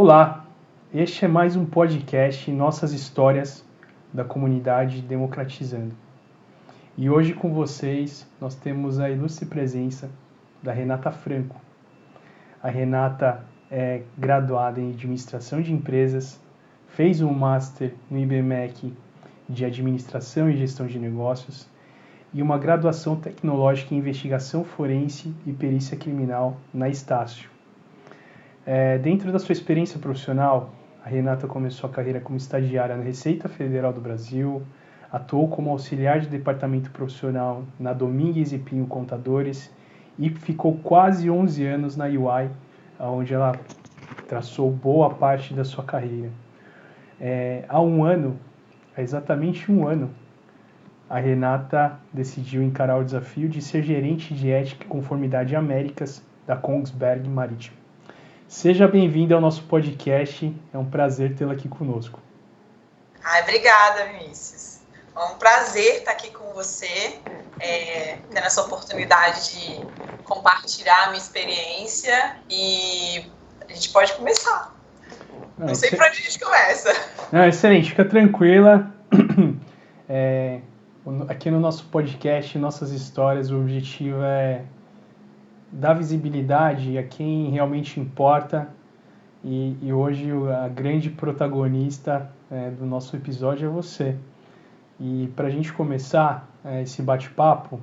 Olá, este é mais um podcast Nossas Histórias da comunidade Democratizando. E hoje com vocês nós temos a ilustre presença da Renata Franco. A Renata é graduada em Administração de Empresas, fez um Master no IBMEC de Administração e Gestão de Negócios e uma graduação tecnológica em Investigação Forense e Perícia Criminal na Estácio. Dentro da sua experiência profissional, a Renata começou a carreira como estagiária na Receita Federal do Brasil, atuou como auxiliar de departamento profissional na Domingues e Pinho Contadores e ficou quase 11 anos na UI, onde ela traçou boa parte da sua carreira. Há exatamente um ano, a Renata decidiu encarar o desafio de ser gerente de ética e conformidade Américas da Kongsberg Maritime. Seja bem-vinda ao nosso podcast, é um prazer tê-la aqui conosco. Obrigada, Vinícius. É um prazer estar aqui com você, tendo essa oportunidade de compartilhar a minha experiência e a gente pode começar. Não sei por onde a gente começa. Excelente, fica tranquila. Aqui no nosso podcast, Nossas Histórias, o objetivo é dar visibilidade a quem realmente importa e hoje a grande protagonista do nosso episódio é você. E para a gente começar esse bate-papo,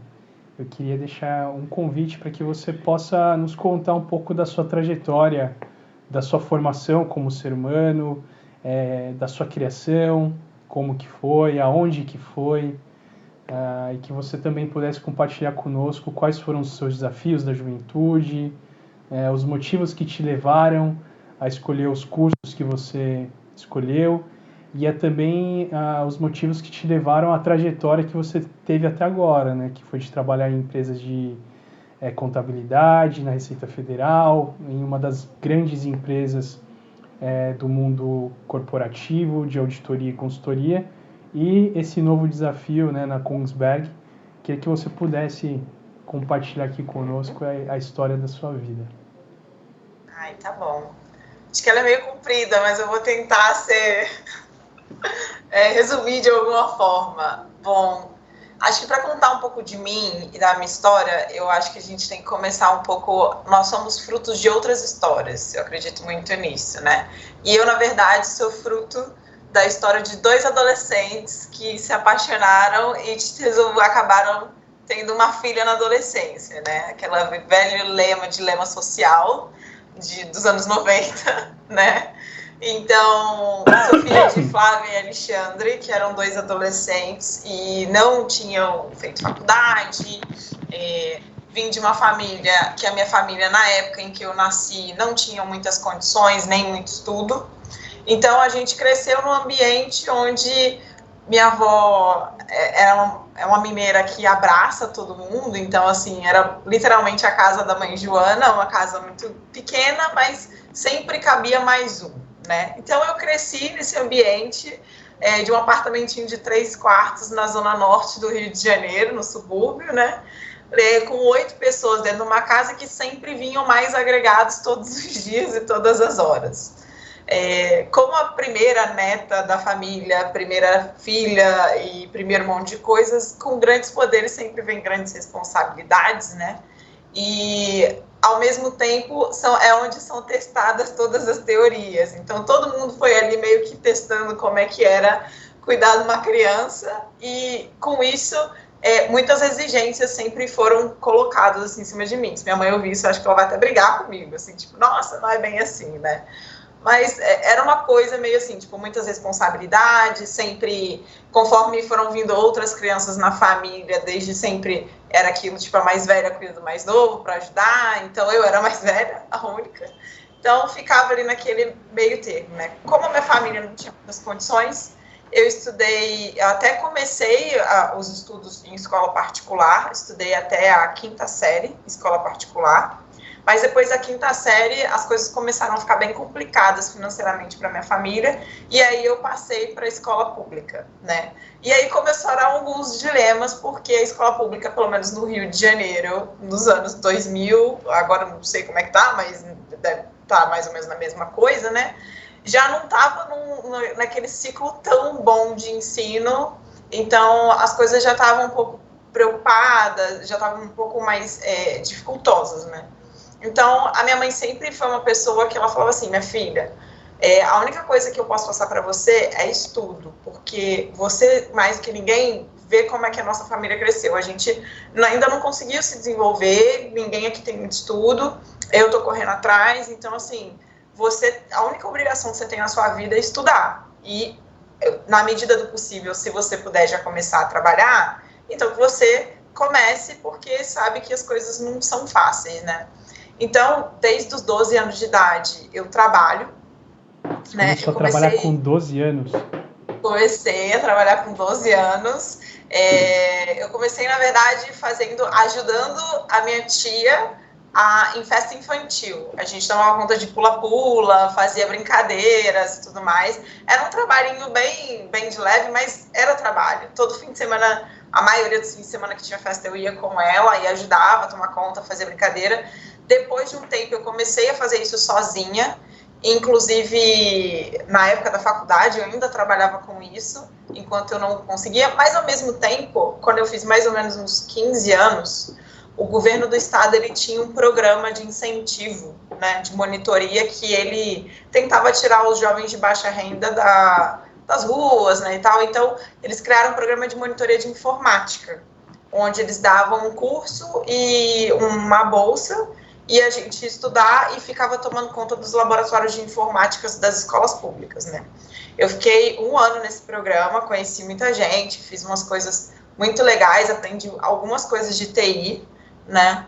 eu queria deixar um convite para que você possa nos contar um pouco da sua trajetória, da sua formação como ser humano, da sua criação, como que foi, aonde que foi, e que você também pudesse compartilhar conosco quais foram os seus desafios da juventude, os motivos que te levaram a escolher os cursos que você escolheu e também os motivos que te levaram à trajetória que você teve até agora, né? Que foi de trabalhar em empresas de contabilidade, na Receita Federal, em uma das grandes empresas do mundo corporativo, de auditoria e consultoria, e esse novo desafio, né, na Kongsberg. Queria que você pudesse compartilhar aqui conosco a história da sua vida. Tá bom. Acho que ela é meio comprida, mas eu vou tentar resumir de alguma forma. Bom, acho que para contar um pouco de mim e da minha história, eu acho que a gente tem que começar um pouco... Nós somos frutos de outras histórias, eu acredito muito nisso, né? E eu, na verdade, sou fruto da história de dois adolescentes que se apaixonaram e acabaram tendo uma filha na adolescência, né? Aquela velho dilema social dos anos 90, né? Então, sou filha de Flávia e Alexandre, que eram dois adolescentes e não tinham feito faculdade. Vim de uma família que a minha família, na época em que eu nasci, não tinha muitas condições, nem muito estudo. Então, a gente cresceu num ambiente onde minha avó é uma mineira que abraça todo mundo. Então, assim, era literalmente a casa da mãe Joana, uma casa muito pequena, mas sempre cabia mais um, né? Então, eu cresci nesse ambiente de um apartamentinho de 3 quartos na zona norte do Rio de Janeiro, no subúrbio, né? Com 8 pessoas dentro de uma casa que sempre vinham mais agregados todos os dias e todas as horas. Como a primeira neta da família, primeira filha e primeiro monte de coisas, com grandes poderes sempre vem grandes responsabilidades, né? E, ao mesmo tempo, onde são testadas todas as teorias. Então, todo mundo foi ali meio que testando como é que era cuidar de uma criança e, com isso, muitas exigências sempre foram colocadas assim, em cima de mim. Se minha mãe ouvir isso, acho que ela vai até brigar comigo, assim, tipo, nossa, não é bem assim, né? Mas era uma coisa meio assim, tipo, muitas responsabilidades, sempre, conforme foram vindo outras crianças na família, desde sempre era aquilo, tipo, a mais velha cuida do mais novo para ajudar, então eu era a mais velha, a única. Então, ficava ali naquele meio termo, né? Como a minha família não tinha muitas condições, eu até comecei os estudos em escola particular, estudei até a 5ª série em escola particular. Mas depois da 5ª série, as coisas começaram a ficar bem complicadas financeiramente para minha família, e aí eu passei para a escola pública, né? E aí começaram alguns dilemas, porque a escola pública, pelo menos no Rio de Janeiro, nos anos 2000, agora não sei como é que tá, mas tá mais ou menos na mesma coisa, né? Já não estava naquele ciclo tão bom de ensino, então as coisas já estavam um pouco preocupadas, já estavam um pouco mais dificultosas, né? Então, a minha mãe sempre foi uma pessoa que ela falava assim, minha filha, a única coisa que eu posso passar para você é estudo, porque você, mais do que ninguém, vê como é que a nossa família cresceu. A gente ainda não conseguiu se desenvolver, ninguém aqui tem muito estudo, eu tô correndo atrás, então, assim, a única obrigação que você tem na sua vida é estudar. E, na medida do possível, se você puder já começar a trabalhar, então você comece, porque sabe que as coisas não são fáceis, né? Então, desde os 12 anos de idade, eu trabalho. Você começou a trabalhar com 12 anos? Comecei a trabalhar com 12 anos. Eu comecei, na verdade, ajudando a minha tia em festa infantil. A gente tomava conta de pula-pula, fazia brincadeiras e tudo mais. Era um trabalhinho bem de leve, mas era trabalho. Todo fim de semana, a maioria dos fins de semana que tinha festa, eu ia com ela e ajudava a tomar conta, fazia brincadeira. Depois de um tempo, eu comecei a fazer isso sozinha. Inclusive, na época da faculdade, eu ainda trabalhava com isso, enquanto eu não conseguia. Mas, ao mesmo tempo, quando eu fiz mais ou menos uns 15 anos, o governo do estado ele tinha um programa de incentivo, né, de monitoria, que ele tentava tirar os jovens de baixa renda das ruas, né, e tal. Então, eles criaram um programa de monitoria de informática, onde eles davam um curso e uma bolsa, e a gente ia estudar e ficava tomando conta dos laboratórios de informática das escolas públicas, né. Eu fiquei 1 ano nesse programa, conheci muita gente, fiz umas coisas muito legais, aprendi algumas coisas de TI, né,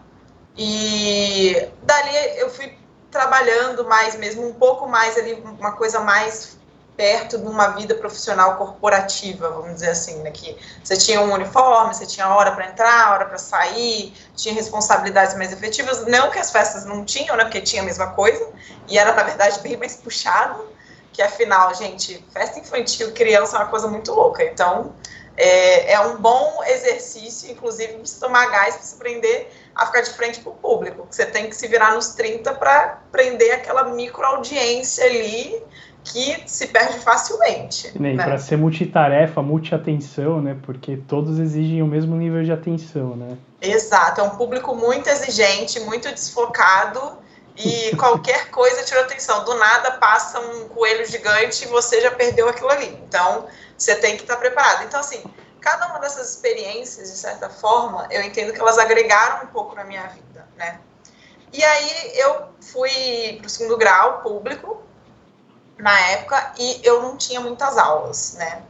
e dali eu fui trabalhando mais mesmo, um pouco mais ali, uma coisa mais perto de uma vida profissional corporativa, vamos dizer assim, né, que você tinha um uniforme, você tinha hora para entrar, hora para sair, tinha responsabilidades mais efetivas, não que as festas não tinham, né, porque tinha a mesma coisa, e era, na verdade, bem mais puxado, que afinal, gente, festa infantil, criança é uma coisa muito louca, então é um bom exercício, inclusive, para você tomar gás, para você aprender a ficar de frente para o público, você tem que se virar nos 30 para prender aquela micro audiência ali, que se perde facilmente. E né? Para ser multitarefa, multiatenção, né? Porque todos exigem o mesmo nível de atenção, né? Exato, é um público muito exigente, muito desfocado, e qualquer coisa tira atenção. Do nada passa um coelho gigante e você já perdeu aquilo ali. Então, você tem que estar preparado. Então, assim, cada uma dessas experiências, de certa forma, eu entendo que elas agregaram um pouco na minha vida, né? E aí eu fui para o 2º grau público, na época, e eu não tinha muitas aulas, né,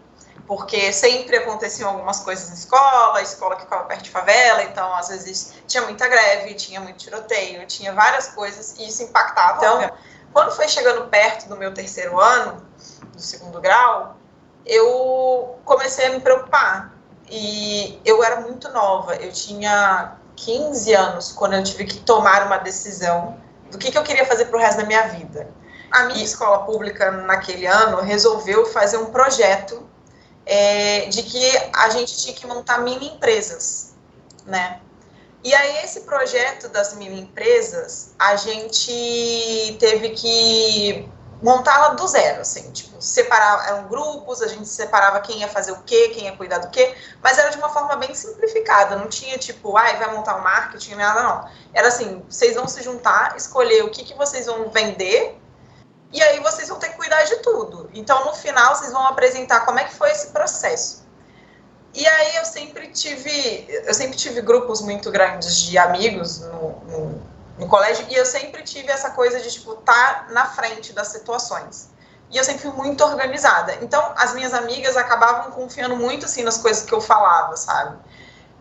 porque sempre aconteciam algumas coisas na escola, a escola que ficava perto de favela, então às vezes tinha muita greve, tinha muito tiroteio, tinha várias coisas, e isso impactava. Então, quando foi chegando perto do meu 3º ano, do 2º grau, eu comecei a me preocupar, e eu era muito nova, eu tinha 15 anos, quando eu tive que tomar uma decisão do que eu queria fazer pro resto da minha vida. A minha escola pública, naquele ano, resolveu fazer um projeto de que a gente tinha que montar mini empresas, né? E aí, esse projeto das mini empresas, a gente teve que montá-la do zero, assim, tipo, separar, eram grupos, a gente separava quem ia fazer o quê, quem ia cuidar do quê, mas era de uma forma bem simplificada, não tinha tipo, vai montar um marketing, nada, não. Era assim, vocês vão se juntar, escolher o que vocês vão vender, e aí vocês vão ter que cuidar de tudo. Então, no final, vocês vão apresentar como é que foi esse processo. E aí eu sempre tive grupos muito grandes de amigos no colégio, e eu sempre tive essa coisa de, tipo, estar na frente das situações. E eu sempre fui muito organizada. Então, as minhas amigas acabavam confiando muito, assim, nas coisas que eu falava, sabe?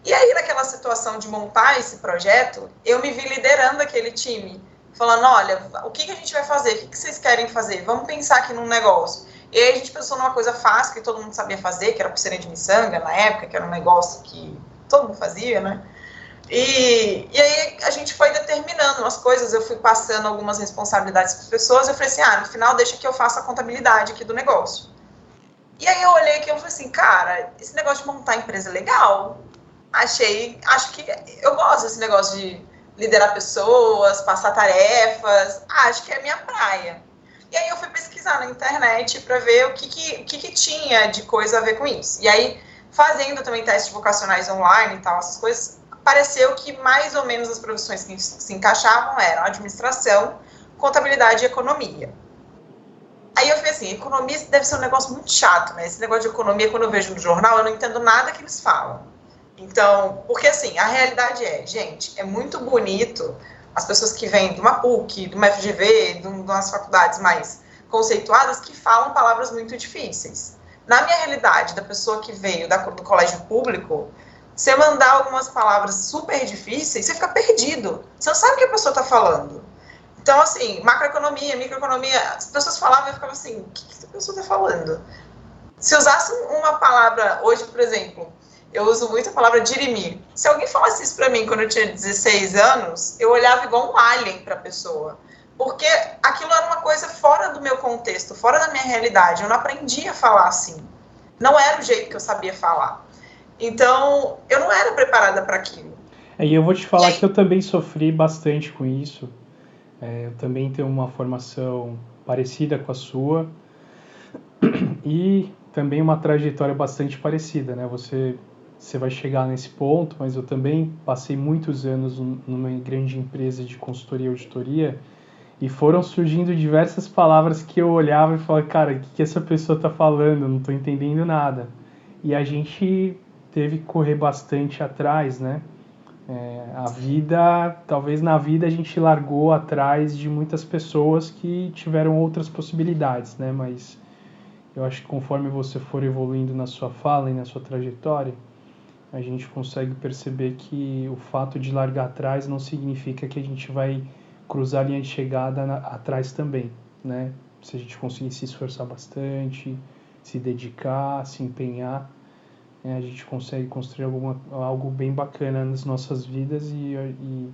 E aí, naquela situação de montar esse projeto, eu me vi liderando aquele time, falando, olha, o que a gente vai fazer? O que vocês querem fazer? Vamos pensar aqui num negócio. E aí a gente pensou numa coisa fácil, que todo mundo sabia fazer, que era pulseira de miçanga, na época, que era um negócio que todo mundo fazia, né? E aí a gente foi determinando as coisas, eu fui passando algumas responsabilidades para as pessoas, eu falei assim, no final deixa que eu faça a contabilidade aqui do negócio. E aí eu olhei aqui e falei assim, cara, esse negócio de montar empresa é legal. Acho que eu gosto desse negócio de liderar pessoas, passar tarefas. Acho que é a minha praia. E aí eu fui pesquisar na internet para ver o que tinha de coisa a ver com isso. E aí, fazendo também testes vocacionais online e tal, essas coisas, pareceu que mais ou menos as profissões que se encaixavam eram administração, contabilidade e economia. Aí eu falei assim, economia deve ser um negócio muito chato, né? Esse negócio de economia, quando eu vejo no jornal, eu não entendo nada que eles falam. Então, porque assim, a realidade gente, é muito bonito as pessoas que vêm de uma PUC, de uma FGV, de umas faculdades mais conceituadas, que falam palavras muito difíceis. Na minha realidade, da pessoa que veio do colégio público, você mandar algumas palavras super difíceis, você fica perdido. Você não sabe o que a pessoa está falando. Então, assim, macroeconomia, microeconomia, as pessoas falavam e eu ficava assim, o que essa pessoa está falando? Se usasse uma palavra, hoje, por exemplo, eu uso muito a palavra dirimir. Se alguém falasse isso para mim quando eu tinha 16 anos, eu olhava igual um alien para a pessoa. Porque aquilo era uma coisa fora do meu contexto, fora da minha realidade. Eu não aprendi a falar assim. Não era o jeito que eu sabia falar. Então, eu não era preparada para aquilo. E eu vou te falar que eu também sofri bastante com isso. Eu também tenho uma formação parecida com a sua e também uma trajetória bastante parecida, né? Você vai chegar nesse ponto, mas eu também passei muitos anos numa grande empresa de consultoria e auditoria e foram surgindo diversas palavras que eu olhava e falava, cara, o que essa pessoa está falando? Eu não estou entendendo nada. E a gente teve que correr bastante atrás, né? A vida, talvez na vida a gente largou atrás de muitas pessoas que tiveram outras possibilidades, né? Mas eu acho que conforme você for evoluindo na sua fala e na sua trajetória, a gente consegue perceber que o fato de largar atrás não significa que a gente vai cruzar a linha de chegada atrás também, né? Se a gente conseguir se esforçar bastante, se dedicar, se empenhar, a gente consegue construir algo bem bacana nas nossas vidas e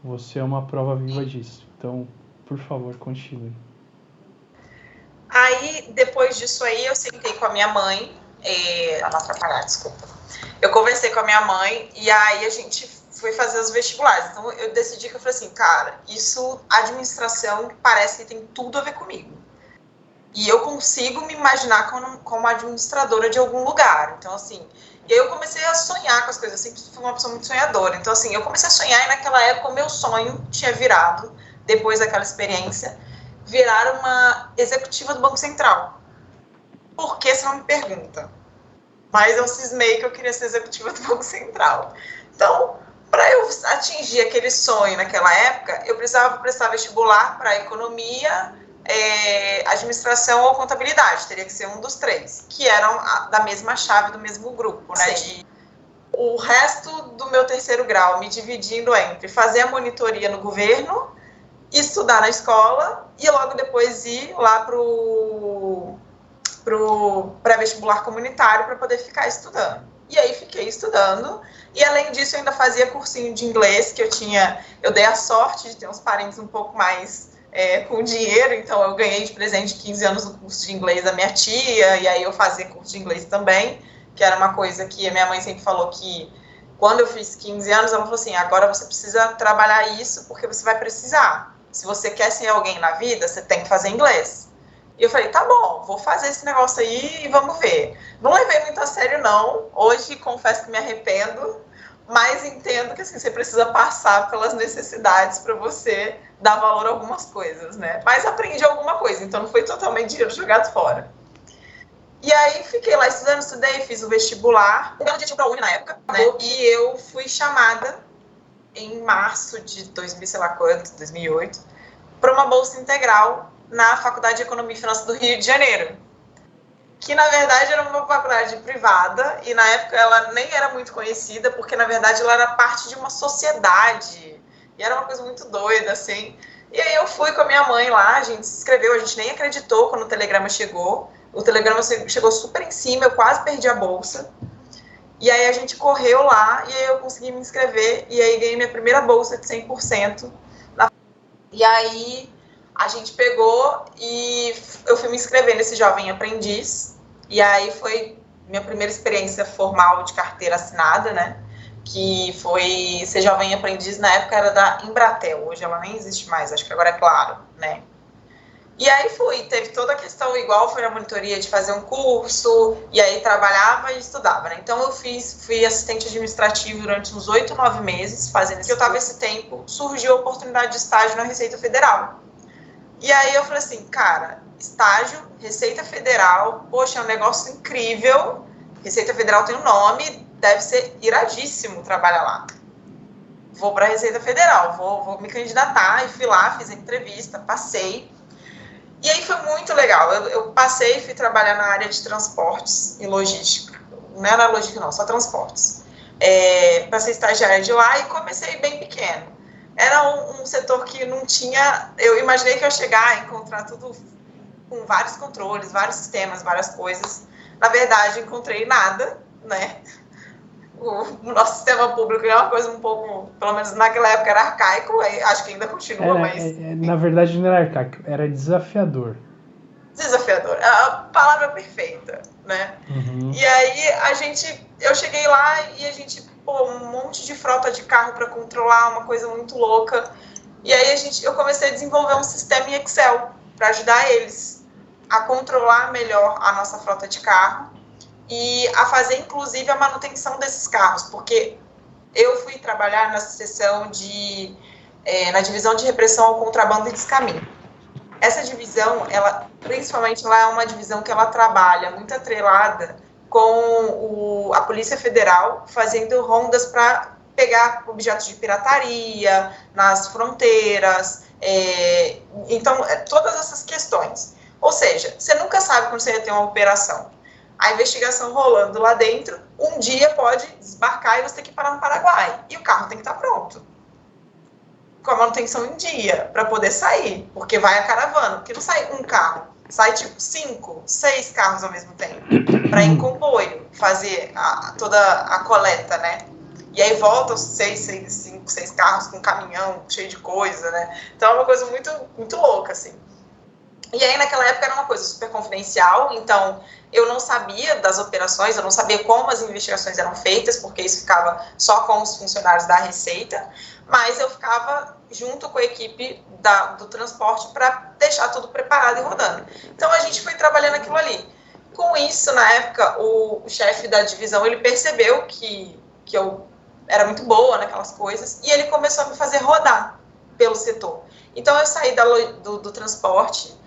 você é uma prova viva disso. Então, por favor, continue. Aí, depois disso aí, eu sentei com a minha mãe, não atrapalhar, desculpa. Eu conversei com a minha mãe e aí a gente foi fazer os vestibulares. Então, eu decidi que eu falei assim, cara, administração parece que tem tudo a ver comigo. E eu consigo me imaginar como administradora de algum lugar. Então, assim, e aí eu comecei a sonhar com as coisas. Eu sempre fui uma pessoa muito sonhadora. Então, assim, eu comecei a sonhar e naquela época o meu sonho tinha virado, depois daquela experiência, virar uma executiva do Banco Central. Por que você não me pergunta? Mas eu cismei que eu queria ser executiva do Banco Central. Então, para eu atingir aquele sonho naquela época, eu precisava prestar vestibular para economia, administração ou contabilidade, teria que ser um dos três, que eram da mesma chave, do mesmo grupo, né? O resto do meu terceiro grau me dividindo entre fazer a monitoria no governo, estudar na escola e logo depois ir lá pro pré-vestibular comunitário para poder ficar estudando. E aí fiquei estudando e além disso eu ainda fazia cursinho de inglês, que eu dei a sorte de ter uns parentes um pouco mais com dinheiro, então eu ganhei de presente 15 anos no curso de inglês da minha tia, e aí eu fazia curso de inglês também, que era uma coisa que a minha mãe sempre falou que quando eu fiz 15 anos, ela falou assim, agora você precisa trabalhar isso porque você vai precisar. Se você quer ser alguém na vida, você tem que fazer inglês. E eu falei, tá bom, vou fazer esse negócio aí e vamos ver. Não levei muito a sério, não. Hoje, confesso que me arrependo, mas entendo que assim, você precisa passar pelas necessidades para você dar valor a algumas coisas, né? Mas aprendi alguma coisa, então não foi totalmente dinheiro jogado fora. E aí fiquei lá estudei, fiz o vestibular. Eu tinha pra Uni na época, né? E eu fui chamada em março de 2008, para uma bolsa integral na Faculdade de Economia e Finanças do Rio de Janeiro. Que, na verdade, era uma faculdade privada e, na época, ela nem era muito conhecida, porque, na verdade, ela era parte de uma sociedade. E era uma coisa muito doida, assim. E aí eu fui com a minha mãe lá, a gente se inscreveu, a gente nem acreditou quando o telegrama chegou. O telegrama chegou super em cima, eu quase perdi a bolsa. E aí a gente correu lá e aí eu consegui me inscrever e aí ganhei minha primeira bolsa de 100%. E aí a gente pegou e eu fui me inscrever nesse Jovem Aprendiz. E aí foi minha primeira experiência formal de carteira assinada, né? que foi ser jovem aprendiz, na época era da Embratel, hoje ela nem existe mais, acho que agora é Claro, né? E aí teve toda a questão igual, foi na monitoria de fazer um curso, e aí trabalhava e estudava, né? Então eu fui assistente administrativo durante uns 8, 9 meses, fazendo isso. Eu estava esse tempo, surgiu a oportunidade de estágio na Receita Federal. E aí eu falei assim, cara, estágio, Receita Federal, poxa, é um negócio incrível, Receita Federal tem um nome, deve ser iradíssimo trabalhar lá. Vou para a Receita Federal, vou me candidatar, e fui lá, fiz a entrevista, passei. E aí foi muito legal, eu passei e fui trabalhar na área de transportes e logística. Não era logística não, só transportes. Para ser estagiária de lá e comecei bem pequeno. Era um setor que não tinha... Eu imaginei que eu ia chegar e encontrar tudo com vários controles, vários sistemas, várias coisas. Na verdade, encontrei nada, né? O nosso sistema público é uma coisa um pouco, pelo menos naquela época, era arcaico, acho que ainda continua, mas... Na verdade, não era arcaico, era desafiador. Desafiador, a palavra perfeita, né? Uhum. E aí, eu cheguei lá e a gente, um monte de frota de carro para controlar, uma coisa muito louca. E aí eu comecei a desenvolver um sistema em Excel para ajudar eles a controlar melhor a nossa frota de carro e a fazer, inclusive, a manutenção desses carros, porque eu fui trabalhar na seção na divisão de repressão ao contrabando e descaminho. Essa divisão, principalmente, ela é uma divisão que ela trabalha muito atrelada com a Polícia Federal, fazendo rondas para pegar objetos de pirataria nas fronteiras, então, todas essas questões. Ou seja, você nunca sabe quando você vai ter uma operação. A investigação rolando lá dentro, um dia pode desbarcar e você tem que parar no Paraguai. E o carro tem que estar pronto. Com a manutenção em dia, para poder sair. Porque vai a caravana. Porque não sai um carro. Sai tipo 5, 6 carros ao mesmo tempo. Para ir em comboio, fazer toda a coleta, né? E aí volta os 5, 6 carros com um caminhão cheio de coisa, né? Então é uma coisa muito, muito louca, assim. E aí, naquela época, era uma coisa super confidencial, então eu não sabia das operações, eu não sabia como as investigações eram feitas, porque isso ficava só com os funcionários da Receita, mas eu ficava junto com a equipe do transporte para deixar tudo preparado e rodando. Então, a gente foi trabalhando aquilo ali. Com isso, na época, o chefe da divisão, ele percebeu que eu era muito boa naquelas coisas, e ele começou a me fazer rodar pelo setor. Então, eu saí do transporte,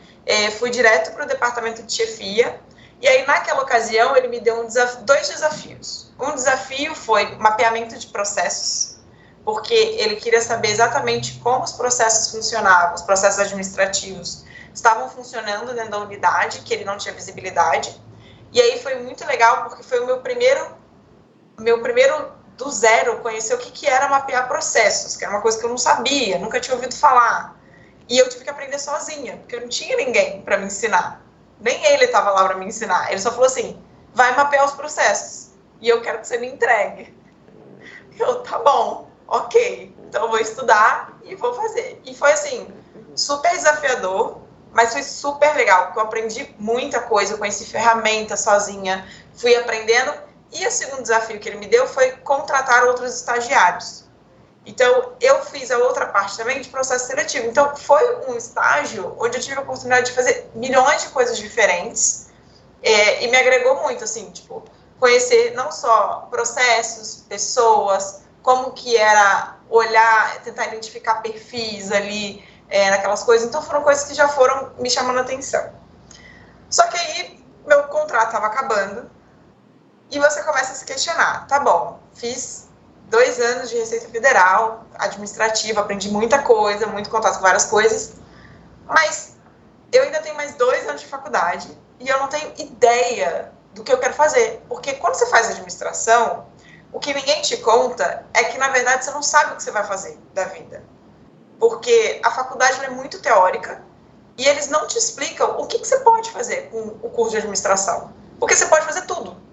fui direto para o departamento de chefia, e aí naquela ocasião ele me deu 2 desafios. Um desafio foi mapeamento de processos, porque ele queria saber exatamente como os processos funcionavam, os processos administrativos estavam funcionando dentro da unidade, que ele não tinha visibilidade, e aí foi muito legal, porque foi o meu primeiro do zero conhecer o que era mapear processos, que era uma coisa que eu não sabia, nunca tinha ouvido falar. E eu tive que aprender sozinha, porque eu não tinha ninguém para me ensinar. Nem ele estava lá para me ensinar. Ele só falou assim, vai mapear os processos. E eu quero que você me entregue. Eu, tá bom, ok. Então eu vou estudar e vou fazer. E foi assim, super desafiador, mas foi super legal, porque eu aprendi muita coisa, eu conheci ferramentas sozinha, fui aprendendo. E o segundo desafio que ele me deu foi contratar outros estagiários. Então, eu fiz a outra parte também de processo seletivo. Então, foi um estágio onde eu tive a oportunidade de fazer milhões de coisas diferentes e me agregou muito, assim, tipo, conhecer não só processos, pessoas, como que era olhar, tentar identificar perfis ali, naquelas coisas. Então, foram coisas que já foram me chamando a atenção. Só que aí, meu contrato estava acabando e você começa a se questionar. Tá bom, fiz 2 anos de Receita Federal, administrativa, aprendi muita coisa, muito contato com várias coisas, mas eu ainda tenho mais 2 anos de faculdade e eu não tenho ideia do que eu quero fazer, porque quando você faz administração, o que ninguém te conta é que, na verdade, você não sabe o que você vai fazer da vida, porque a faculdade é muito teórica e eles não te explicam o que você pode fazer com o curso de administração, porque você pode fazer tudo.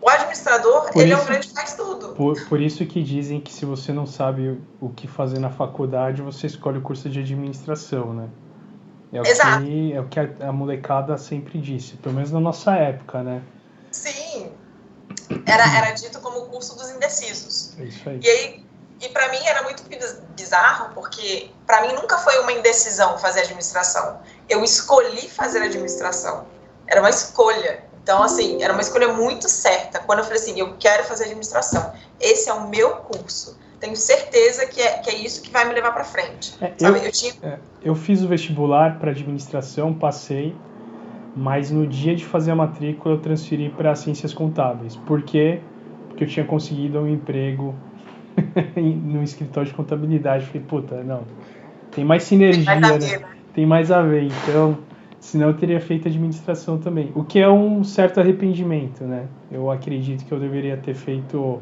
O administrador, ele é um grande faz tudo. Por isso que dizem que se você não sabe o que fazer na faculdade, você escolhe o curso de administração, né? Exato. É o que a molecada sempre disse, pelo menos na nossa época, né? Sim. Era dito como o curso dos indecisos. É isso aí. E aí, para mim era muito bizarro, porque para mim nunca foi uma indecisão fazer administração. Eu escolhi fazer administração. Era uma escolha. Então, assim, era uma escolha muito certa. Quando eu falei assim, eu quero fazer administração. Esse é o meu curso. Tenho certeza que é isso que vai me levar para frente. Eu fiz o vestibular para administração, passei, mas no dia de fazer a matrícula eu transferi para ciências contábeis. Por quê? Porque eu tinha conseguido um emprego no escritório de contabilidade. Falei, puta, não, tem mais sinergia, né? Tem mais a ver. Então, senão eu teria feito administração também. O que é um certo arrependimento, né? Eu acredito que eu deveria ter feito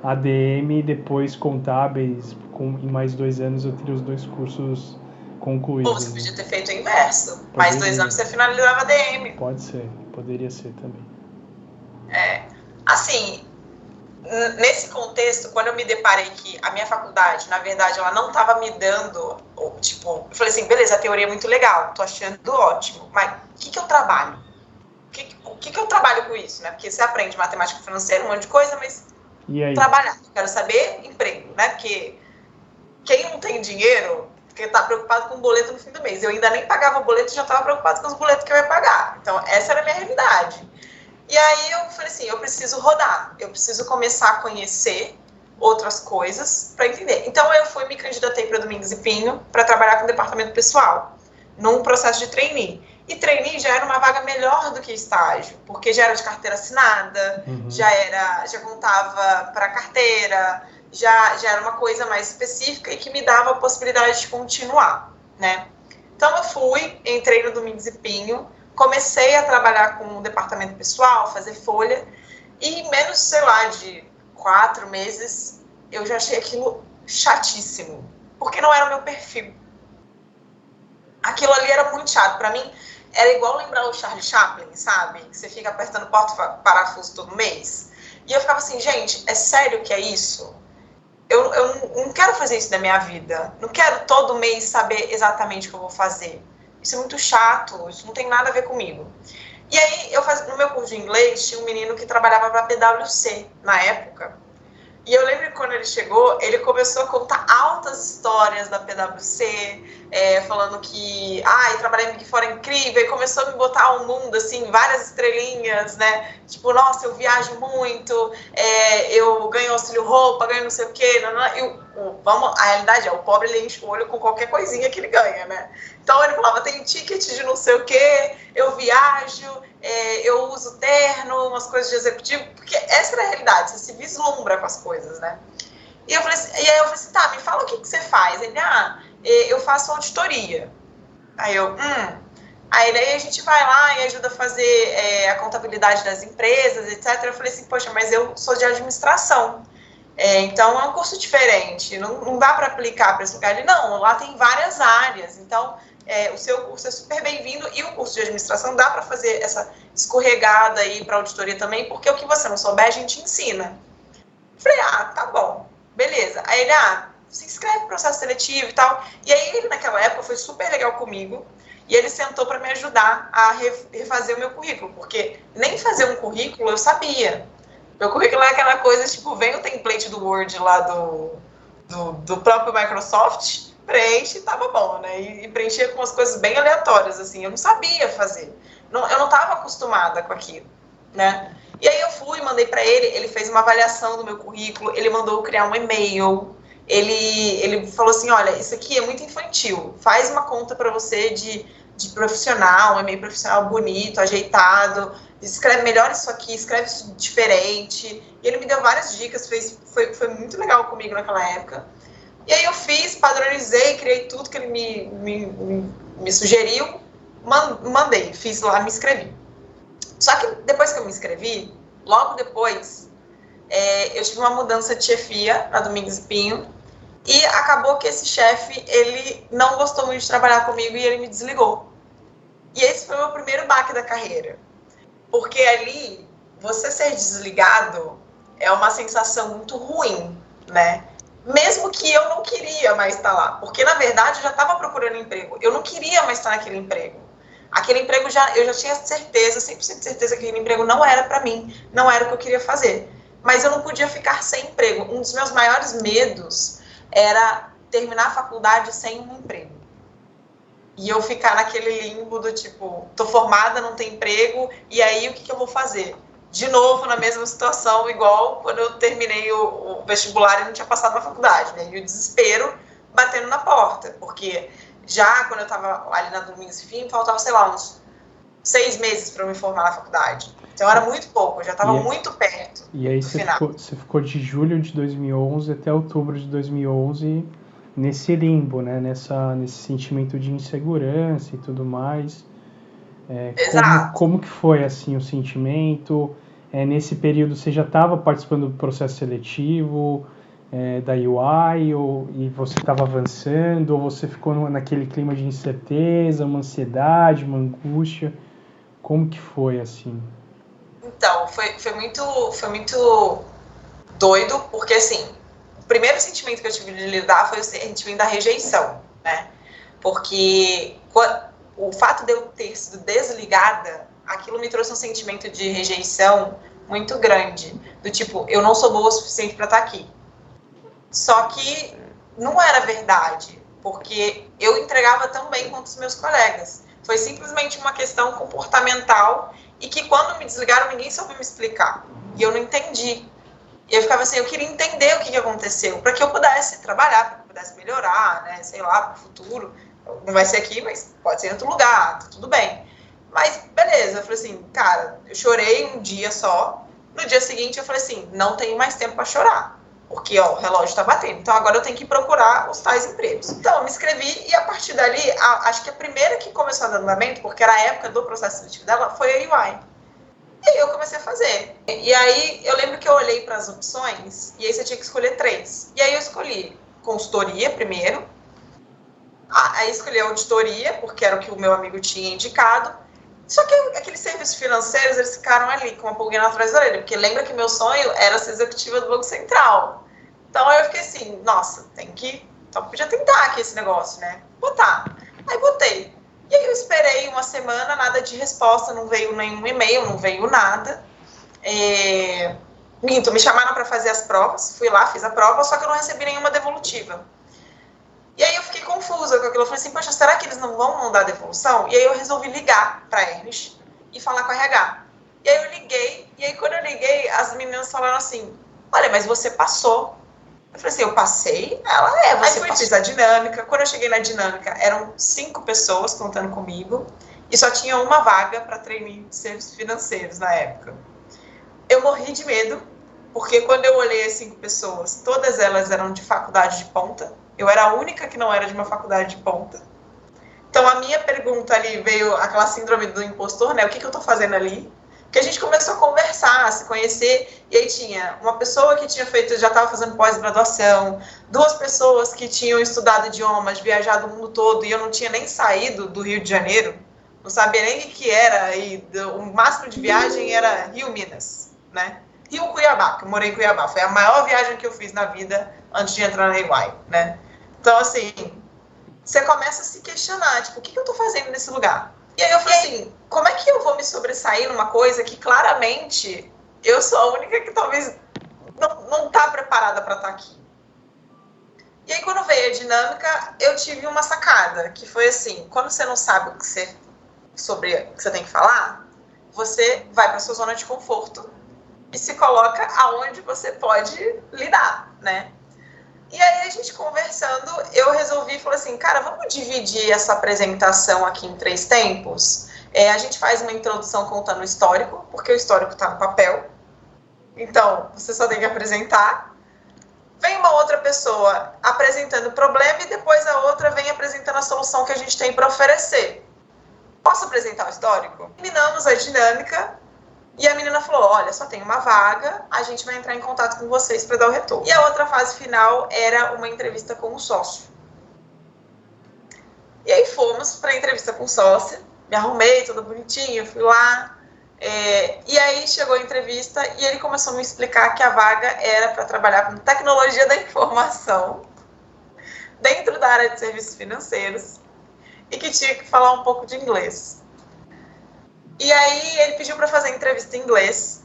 ADM e depois contábeis. Em mais 2 anos eu teria os 2 cursos concluídos. Ou você podia ter feito o inverso. Mais 2 anos você finalizava ADM. Pode ser, poderia ser também. Assim, nesse contexto, quando eu me deparei que a minha faculdade, na verdade, ela não estava me dando, tipo, eu falei assim, beleza, a teoria é muito legal, tô achando ótimo, mas o que eu trabalho? O que eu trabalho com isso, né? Porque você aprende matemática financeira, um monte de coisa, mas trabalhar, eu quero saber emprego, né? Porque quem não tem dinheiro, porque tá preocupado com o boleto no fim do mês. Eu ainda nem pagava o boleto e já estava preocupado com os boletos que eu ia pagar. Então, essa era a minha realidade. E aí eu falei assim, eu preciso rodar, eu preciso começar a conhecer outras coisas para entender. Então eu me candidatei para Domingues e Pinho para trabalhar com o departamento pessoal, num processo de trainee. E trainee já era uma vaga melhor do que estágio, porque já era de carteira assinada, já contava para carteira, já era uma coisa mais específica e que me dava a possibilidade de continuar, né? Então eu entrei no Domingues e Pinho, comecei a trabalhar com o departamento pessoal, fazer folha, e em menos, sei lá, de 4 meses, eu já achei aquilo chatíssimo, porque não era o meu perfil. Aquilo ali era muito chato. Para mim, era igual lembrar o Charlie Chaplin, sabe? Que você fica apertando porta-parafuso todo mês. E eu ficava assim, gente, é sério que é isso? Eu não quero fazer isso da minha vida. Não quero todo mês saber exatamente o que eu vou fazer. Isso é muito chato, isso não tem nada a ver comigo. E aí, no meu curso de inglês, tinha um menino que trabalhava para a PwC, na época. E eu lembro que quando ele chegou, ele começou a contar altas histórias da PwC, falando que, trabalhei aqui fora é incrível, e começou a me botar ao mundo, assim, várias estrelinhas, né? Tipo, nossa, eu viajo muito, eu ganho auxílio roupa, ganho não sei o quê, a realidade é, o pobre ele enche o olho com qualquer coisinha que ele ganha, né? Então ele falava, tem ticket de não sei o quê, eu viajo, eu uso terno, umas coisas de executivo, porque essa era a realidade, você se vislumbra com as coisas, né? E aí eu falei assim, tá, me fala o que você faz. Ele, eu faço auditoria. Aí aí a gente vai lá e ajuda a fazer a contabilidade das empresas, etc. Eu falei assim, poxa, mas eu sou de administração. Então é um curso diferente, não dá para aplicar para esse lugar. Ele, não, lá tem várias áreas, então o seu curso é super bem-vindo e o curso de administração dá para fazer essa escorregada aí para auditoria também, porque o que você não souber a gente ensina. Eu falei, tá bom, beleza. Aí ele, se inscreve no processo seletivo e tal. E aí ele naquela época foi super legal comigo e ele sentou para me ajudar a refazer o meu currículo, porque nem fazer um currículo eu sabia. Meu currículo é aquela coisa, tipo, vem o template do Word lá do próprio Microsoft, preenche e tava bom, né? E preenchia com umas coisas bem aleatórias, assim, eu não sabia fazer. Eu não estava acostumada com aquilo, né? E aí eu fui, mandei para ele fez uma avaliação do meu currículo, ele mandou eu criar um e-mail, ele falou assim, olha, isso aqui é muito infantil, faz uma conta para você de profissional, um e-mail profissional bonito, ajeitado, escreve melhor isso aqui, escreve isso diferente. E ele me deu várias dicas, foi muito legal comigo naquela época. E aí eu fiz, padronizei, criei tudo que ele me sugeriu, mandei, fiz lá, me inscrevi. Só que depois que eu me inscrevi, logo depois, eu tive uma mudança de chefia na Domingues e Pinho, e acabou que esse chefe, ele não gostou muito de trabalhar comigo e ele me desligou. E esse foi o meu primeiro baque da carreira. Porque ali, você ser desligado é uma sensação muito ruim, né? Mesmo que eu não queria mais estar lá. Porque, na verdade, eu já estava procurando emprego. Eu não queria mais estar naquele emprego. aquele emprego eu já tinha certeza, 100% de certeza que aquele emprego não era para mim, não era o que eu queria fazer. Mas eu não podia ficar sem emprego. Um dos meus maiores medos era terminar a faculdade sem um emprego. E eu ficar naquele limbo do tipo, tô formada, não tenho emprego, e aí o que eu vou fazer? De novo, na mesma situação, igual quando eu terminei o vestibular e não tinha passado na faculdade, né? E o desespero batendo na porta, porque já quando eu estava ali na Domingos e Fim, faltava, sei lá, uns 6 meses para eu me formar na faculdade. Então era muito pouco, eu já estava muito perto do final. E aí você ficou de julho de 2011 até outubro de 2011 nesse limbo, né? Nesse sentimento de insegurança e tudo mais. Exato. Como que foi assim o sentimento? Nesse período você já estava participando do processo seletivo da UI e você estava avançando, ou você ficou naquele clima de incerteza, uma ansiedade, uma angústia? Como que foi assim? Então, foi muito doido, porque assim, o primeiro sentimento que eu tive de lidar foi o sentimento da rejeição, né? Porque o fato de eu ter sido desligada, aquilo me trouxe um sentimento de rejeição muito grande, do tipo, eu não sou boa o suficiente para estar aqui. Só que não era verdade, porque eu entregava tão bem quanto os meus colegas. Foi simplesmente uma questão comportamental e que quando me desligaram, ninguém soube me explicar. E eu não entendi. E eu ficava assim, eu queria entender o que aconteceu, para que eu pudesse trabalhar, para que eu pudesse melhorar, né, sei lá, para o futuro. Não vai ser aqui, mas pode ser em outro lugar, tá tudo bem. Mas, beleza, eu falei assim, cara, eu chorei um dia só. No dia seguinte, eu falei assim, não tenho mais tempo para chorar. Porque, ó, o relógio tá batendo. Então, agora eu tenho que procurar os tais empregos. Então, eu me inscrevi e, a partir dali, acho que a primeira que começou a dar andamento, porque era a época do processo seletivo dela, foi a UI. E aí eu comecei a fazer. E aí, eu lembro que eu olhei para as opções, e aí você tinha que escolher 3. E aí eu escolhi consultoria primeiro, aí escolhi auditoria, porque era o que o meu amigo tinha indicado. Só que aqueles serviços financeiros, eles ficaram ali com uma pulguinha atrás da orelha, porque lembra que meu sonho era ser executiva do Banco Central. Então eu fiquei assim, nossa, então podia tentar aqui esse negócio, né? Botar. Aí botei. E aí eu esperei uma semana, nada de resposta, não veio nenhum e-mail, não veio nada. Minto, me chamaram para fazer as provas, fui lá, fiz a prova, só que eu não recebi nenhuma devolutiva. E aí eu fiquei confusa com aquilo. Eu falei assim, poxa, será que eles não vão mandar devolução? E aí eu resolvi ligar para a Ernest e falar com a RH. E aí eu liguei, e aí quando eu liguei, as meninas falaram assim, olha, mas você passou. Eu falei assim, eu passei? Ela, você passou. Fiz a dinâmica. Quando eu cheguei na dinâmica, eram 5 pessoas contando comigo, e só tinha uma vaga para trainee de serviços financeiros na época. Eu morri de medo, porque quando eu olhei as 5 pessoas, todas elas eram de faculdade de ponta. Eu era a única que não era de uma faculdade de ponta. Então, a minha pergunta ali veio aquela síndrome do impostor, né? O que eu tô fazendo ali? Porque a gente começou a conversar, a se conhecer, e aí tinha uma pessoa que tinha já estava fazendo pós-graduação, 2 pessoas que tinham estudado idiomas, viajado o mundo todo, e eu não tinha nem saído do Rio de Janeiro, não sabia nem o que era, e o máximo de viagem era Rio-Minas, né? Rio-Cuiabá, que eu morei em Cuiabá, foi a maior viagem que eu fiz na vida antes de entrar na EY, né? Então, assim, você começa a se questionar, tipo, o que eu tô fazendo nesse lugar? E aí eu falei assim, como é que eu vou me sobressair numa coisa que claramente eu sou a única que talvez não tá preparada para estar aqui? E aí quando veio a dinâmica, eu tive uma sacada, que foi assim, quando você não sabe sobre o que você tem que falar, você vai para sua zona de conforto e se coloca aonde você pode lidar, né? E aí a gente conversando, eu resolvi e falei assim, cara, vamos dividir essa apresentação aqui em 3 tempos? A gente faz uma introdução contando o histórico, porque o histórico está no papel. Então, você só tem que apresentar. Vem uma outra pessoa apresentando o problema e depois a outra vem apresentando a solução que a gente tem para oferecer. Posso apresentar o histórico? Terminamos a dinâmica. E a menina falou, olha, só tem uma vaga, a gente vai entrar em contato com vocês para dar o retorno. E a outra fase final era uma entrevista com o sócio. E aí fomos para a entrevista com o sócio, me arrumei, tudo bonitinho, fui lá. E aí chegou a entrevista e ele começou a me explicar que a vaga era para trabalhar com tecnologia da informação, dentro da área de serviços financeiros, e que tinha que falar um pouco de inglês. E aí ele pediu para fazer entrevista em inglês.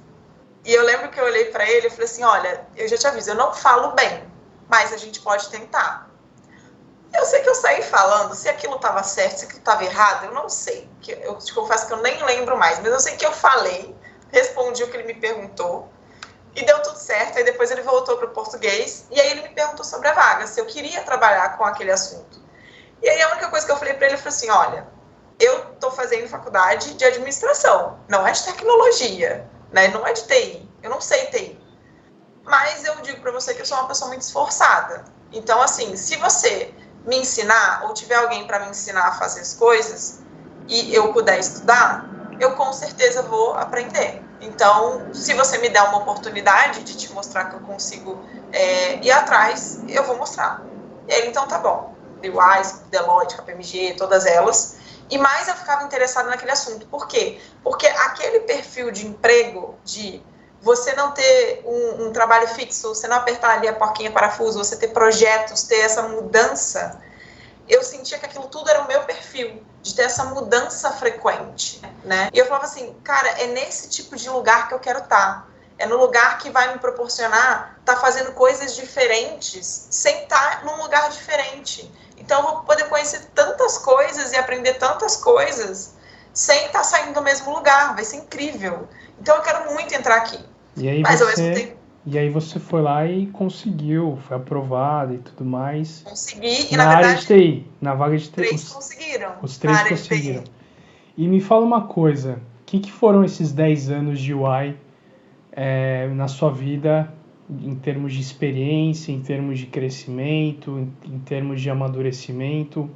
E eu lembro que eu olhei para ele e falei assim, olha, eu já te aviso, eu não falo bem, mas a gente pode tentar. Eu sei que eu saí falando, se aquilo estava certo, se aquilo estava errado, eu não sei. Eu te confesso que eu nem lembro mais, mas eu sei que eu falei, respondi o que ele me perguntou, e deu tudo certo. Aí depois ele voltou para o português, e aí ele me perguntou sobre a vaga, se eu queria trabalhar com aquele assunto. E aí a única coisa que eu falei para ele foi assim, olha, eu estou fazendo faculdade de administração, não é de tecnologia, né? Não é de TI, eu não sei TI. Mas eu digo para você que eu sou uma pessoa muito esforçada. Então, assim, se você me ensinar, ou tiver alguém para me ensinar a fazer as coisas, e eu puder estudar, eu com certeza vou aprender. Então, se você me der uma oportunidade de te mostrar que eu consigo ir atrás, eu vou mostrar. E ele, então tá bom. Wise, Deloitte, KPMG, todas elas. E mais eu ficava interessada naquele assunto. Por quê? Porque aquele perfil de emprego, de você não ter um trabalho fixo, você não apertar ali a porquinha parafuso, você ter projetos, ter essa mudança, eu sentia que aquilo tudo era o meu perfil, de ter essa mudança frequente, né? E eu falava assim, cara, é nesse tipo de lugar que eu quero estar. É no lugar que vai me proporcionar estar fazendo coisas diferentes, sem estar num lugar diferente. Então eu vou poder conhecer tantas coisas e aprender tantas coisas sem estar saindo do mesmo lugar. Vai ser incrível. Então eu quero muito entrar aqui. E aí você foi lá e conseguiu, foi aprovado e tudo mais. Consegui, e na na área verdade, de TI, na vaga de TI. três conseguiram. Os três conseguiram. E me fala uma coisa, o que foram esses 10 anos de UI na sua vida, em termos de experiência, em termos de crescimento, em termos de amadurecimento?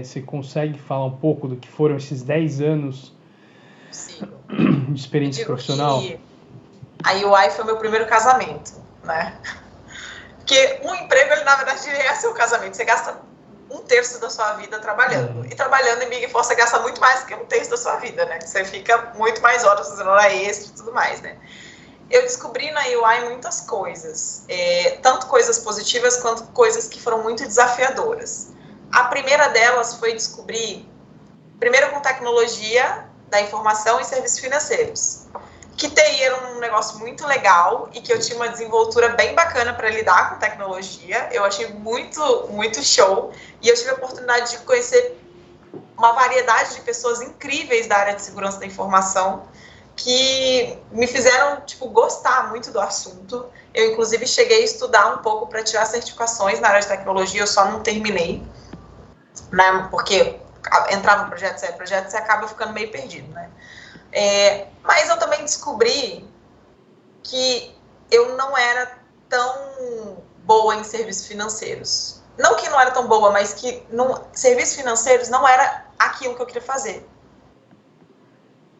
Você consegue falar um pouco do que foram esses 10 anos de experiência profissional? A UI foi meu primeiro casamento, né? Porque um emprego, ele, na verdade, é seu casamento. Você gasta 1/3 da sua vida trabalhando. E trabalhando em Big Four, você gasta muito mais que 1/3 da sua vida, né? Você fica muito mais horas fazendo hora extra e tudo mais, né? Eu descobri na UI muitas coisas. Tanto coisas positivas, quanto coisas que foram muito desafiadoras. A primeira delas foi descobrir, primeiro com tecnologia da informação e serviços financeiros. Que TI era um negócio muito legal e que eu tinha uma desenvoltura bem bacana para lidar com tecnologia. Eu achei muito, muito show. E eu tive a oportunidade de conhecer uma variedade de pessoas incríveis da área de segurança da informação que me fizeram, gostar muito do assunto. Eu, inclusive, cheguei a estudar um pouco para tirar certificações na área de tecnologia, eu só não terminei, né? Porque entrava no projeto, sai projeto, você acaba ficando meio perdido, né? Mas eu também descobri que eu não era tão boa em serviços financeiros. Não que não era tão boa, mas que serviços financeiros não era aquilo que eu queria fazer.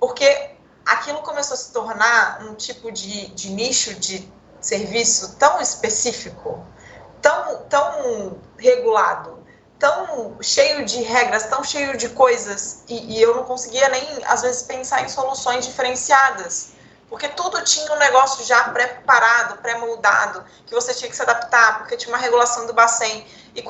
Porque aquilo começou a se tornar um tipo de nicho de serviço tão específico, tão regulado, tão cheio de regras, tão cheio de coisas, e eu não conseguia nem, às vezes, pensar em soluções diferenciadas, porque tudo tinha um negócio já pré-preparado, pré-moldado, que você tinha que se adaptar, porque tinha uma regulação do Bacen, e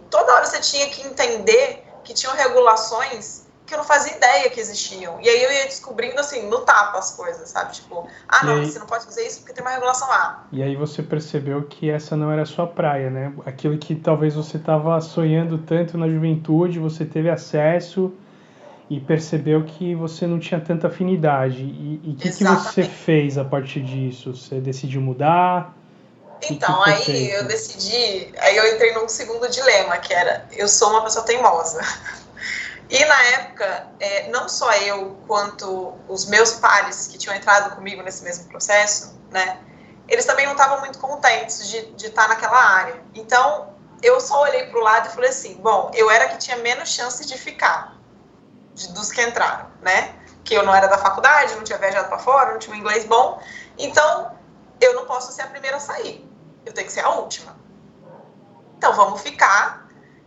toda hora você tinha que entender que tinham regulações que eu não fazia ideia que existiam, e aí eu ia descobrindo, assim, no tapa as coisas, sabe, você não pode fazer isso porque tem uma regulação lá. E aí você percebeu que essa não era a sua praia, né? Aquilo que talvez você estava sonhando tanto na juventude, você teve acesso e percebeu que você não tinha tanta afinidade. E o que você fez a partir disso? Você decidiu mudar? Então, aí eu decidi, aí eu entrei num segundo dilema, que era, eu sou uma pessoa teimosa. E na época, não só eu, quanto os meus pares que tinham entrado comigo nesse mesmo processo, né, eles também não estavam muito contentes de estar naquela área. Então, eu só olhei para o lado e falei assim, bom, eu era que tinha menos chance de ficar, dos que entraram, né? Que eu não era da faculdade, não tinha viajado para fora, não tinha um inglês bom. Então, eu não posso ser a primeira a sair. Eu tenho que ser a última. Então, vamos ficar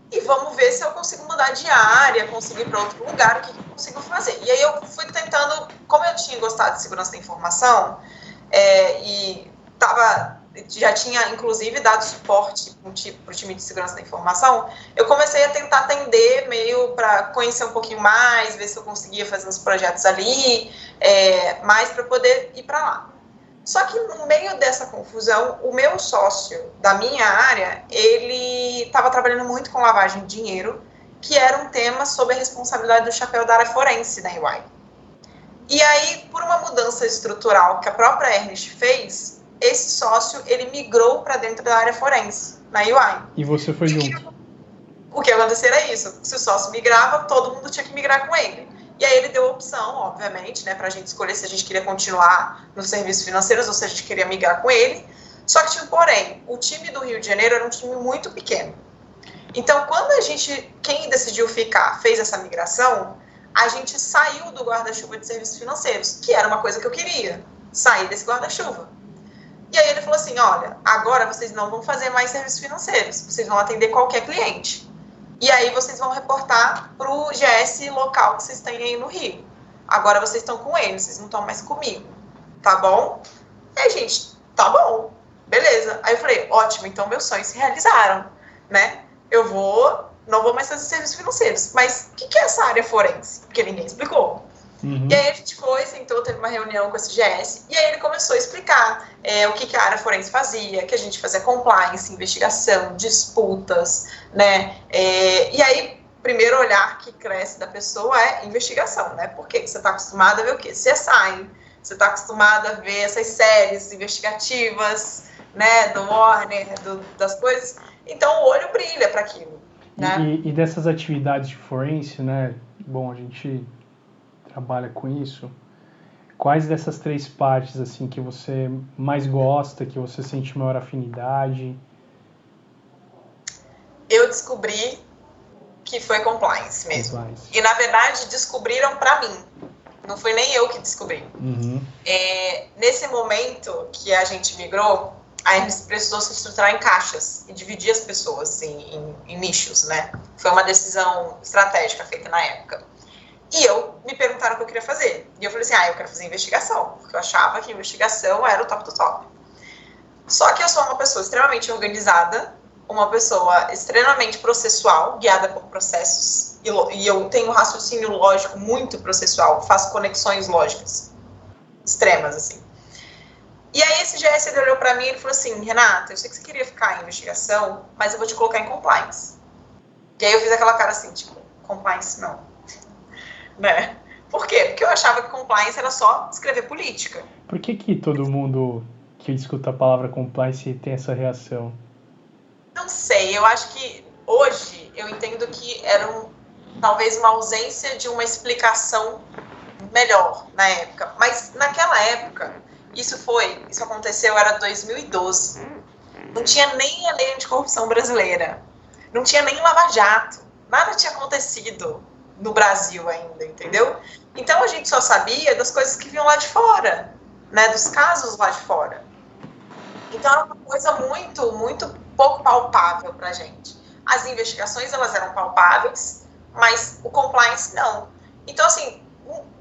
e vamos ver se eu consigo mudar de área, conseguir para outro lugar, o que eu consigo fazer. E aí eu fui tentando, como eu tinha gostado de segurança da informação, e estava já tinha, inclusive, dado suporte para o time de segurança da informação, eu comecei a tentar atender meio para conhecer um pouquinho mais, ver se eu conseguia fazer uns projetos ali, mais para poder ir para lá. Só que no meio dessa confusão, o meu sócio da minha área, ele estava trabalhando muito com lavagem de dinheiro, que era um tema sob a responsabilidade do chapéu da área forense da EY. E aí, por uma mudança estrutural que a própria Ernst fez, esse sócio, ele migrou para dentro da área forense, na EY. E você foi junto? O que acontecia era isso. Se o sócio migrava, todo mundo tinha que migrar com ele. E aí ele deu a opção, obviamente, né, para a gente escolher se a gente queria continuar nos serviços financeiros ou se a gente queria migrar com ele. Só que tinha um porém, o time do Rio de Janeiro era um time muito pequeno. Então, quando quem decidiu ficar, fez essa migração, a gente saiu do guarda-chuva de serviços financeiros, que era uma coisa que eu queria, sair desse guarda-chuva. E aí ele falou assim, olha, agora vocês não vão fazer mais serviços financeiros, vocês vão atender qualquer cliente. E aí vocês vão reportar para o GS local que vocês têm aí no Rio. Agora vocês estão com ele, vocês não estão mais comigo. Tá bom? E aí, gente, tá bom. Beleza. Aí eu falei, ótimo, então meus sonhos se realizaram, né? Não vou mais fazer serviços financeiros. Mas o que é essa área forense? Porque ninguém explicou. Uhum. E aí a gente sentou, teve uma reunião com esse GS, e aí ele começou a explicar o que a área forense fazia, que a gente fazia compliance, investigação, disputas, né? E aí, primeiro olhar que cresce da pessoa é investigação, né? Porque você está acostumado a ver o quê? CSI, você está acostumado a ver essas séries investigativas, né? Do Warner, das coisas. Então o olho brilha para aquilo, né? E dessas atividades de forense, né? Bom, a gente trabalha com isso. Quais dessas três partes assim que você mais gosta, que você sente maior afinidade? Eu descobri que foi compliance mesmo. Compliance. E na verdade descobriram para mim. Não foi nem eu que descobri. Uhum. Nesse momento que a gente migrou, a gente precisou se estruturar em caixas e dividir as pessoas assim, em nichos, né? Foi uma decisão estratégica feita na época. E me perguntaram o que eu queria fazer. E eu falei assim, eu quero fazer investigação, porque eu achava que investigação era o top do top. Só que eu sou uma pessoa extremamente organizada, uma pessoa extremamente processual, guiada por processos, e eu tenho um raciocínio lógico muito processual, faço conexões lógicas extremas, assim. E aí esse GS ele olhou pra mim e ele falou assim, Renata, eu sei que você queria ficar em investigação, mas eu vou te colocar em compliance. E aí eu fiz aquela cara assim, tipo, compliance não. Né? Por quê? Porque eu achava que compliance era só escrever política. Por que todo mundo que escuta a palavra compliance tem essa reação? Não sei, eu acho que hoje eu entendo que era talvez uma ausência de uma explicação melhor na época. Mas naquela época, isso aconteceu, era 2012. Não tinha nem a lei anticorrupção brasileira. Não tinha nem Lava Jato. Nada tinha acontecido no Brasil ainda, entendeu? Então a gente só sabia das coisas que vinham lá de fora, né, dos casos lá de fora. Então era uma coisa muito, muito pouco palpável pra gente. As investigações, elas eram palpáveis, mas o compliance não. Então, assim,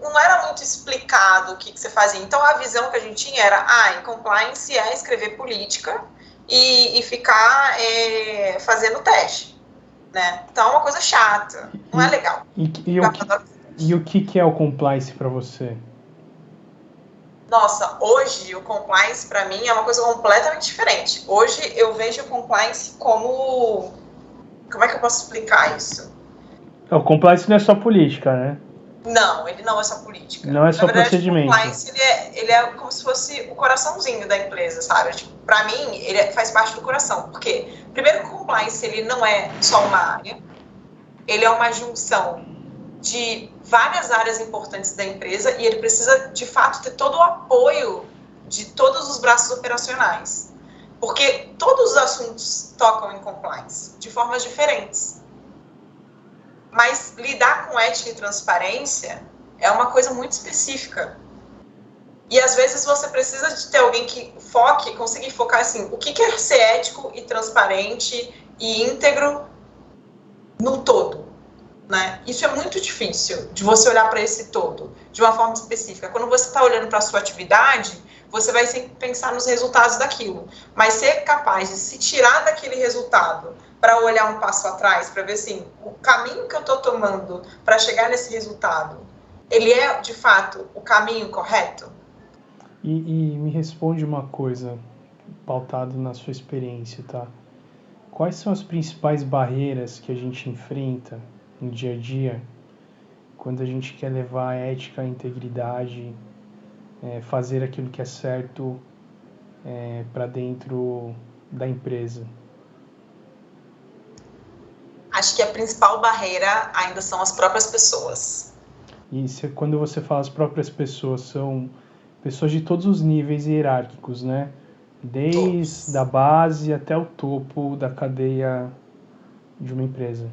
não era muito explicado o que você fazia. Então a visão que a gente tinha era, compliance é escrever política e ficar fazendo teste. Né? Então é uma coisa chata, não é legal. E o que é o compliance para você? Nossa, hoje o compliance para mim é uma coisa completamente diferente. Hoje eu vejo o compliance como é que eu posso explicar isso? O compliance não é só política, né? Não, ele não é só política. Não é só procedimento. O compliance ele é como se fosse o coraçãozinho da empresa, sabe? Tipo, para mim, ele faz parte do coração. Por quê? Primeiro, o compliance ele não é só uma área, ele é uma junção de várias áreas importantes da empresa e ele precisa, de fato, ter todo o apoio de todos os braços operacionais. Porque todos os assuntos tocam em compliance, de formas diferentes. Mas lidar com ética e transparência é uma coisa muito específica. E às vezes você precisa de ter alguém que conseguir focar assim, o que é ser ético e transparente e íntegro no todo, né? Isso é muito difícil de você olhar para esse todo de uma forma específica. Quando você está olhando para a sua atividade, você vai sempre pensar nos resultados daquilo. Mas ser capaz de se tirar daquele resultado para olhar um passo atrás, para ver assim, o caminho que eu estou tomando para chegar nesse resultado, ele é, de fato, o caminho correto? E me responde uma coisa, pautado na sua experiência, tá? Quais são as principais barreiras que a gente enfrenta no dia a dia quando a gente quer levar a ética, a integridade, fazer aquilo que é certo para dentro da empresa? Acho que a principal barreira ainda são as próprias pessoas. E quando você fala as próprias pessoas, são pessoas de todos os níveis hierárquicos, né? Desde a base até o topo da cadeia de uma empresa.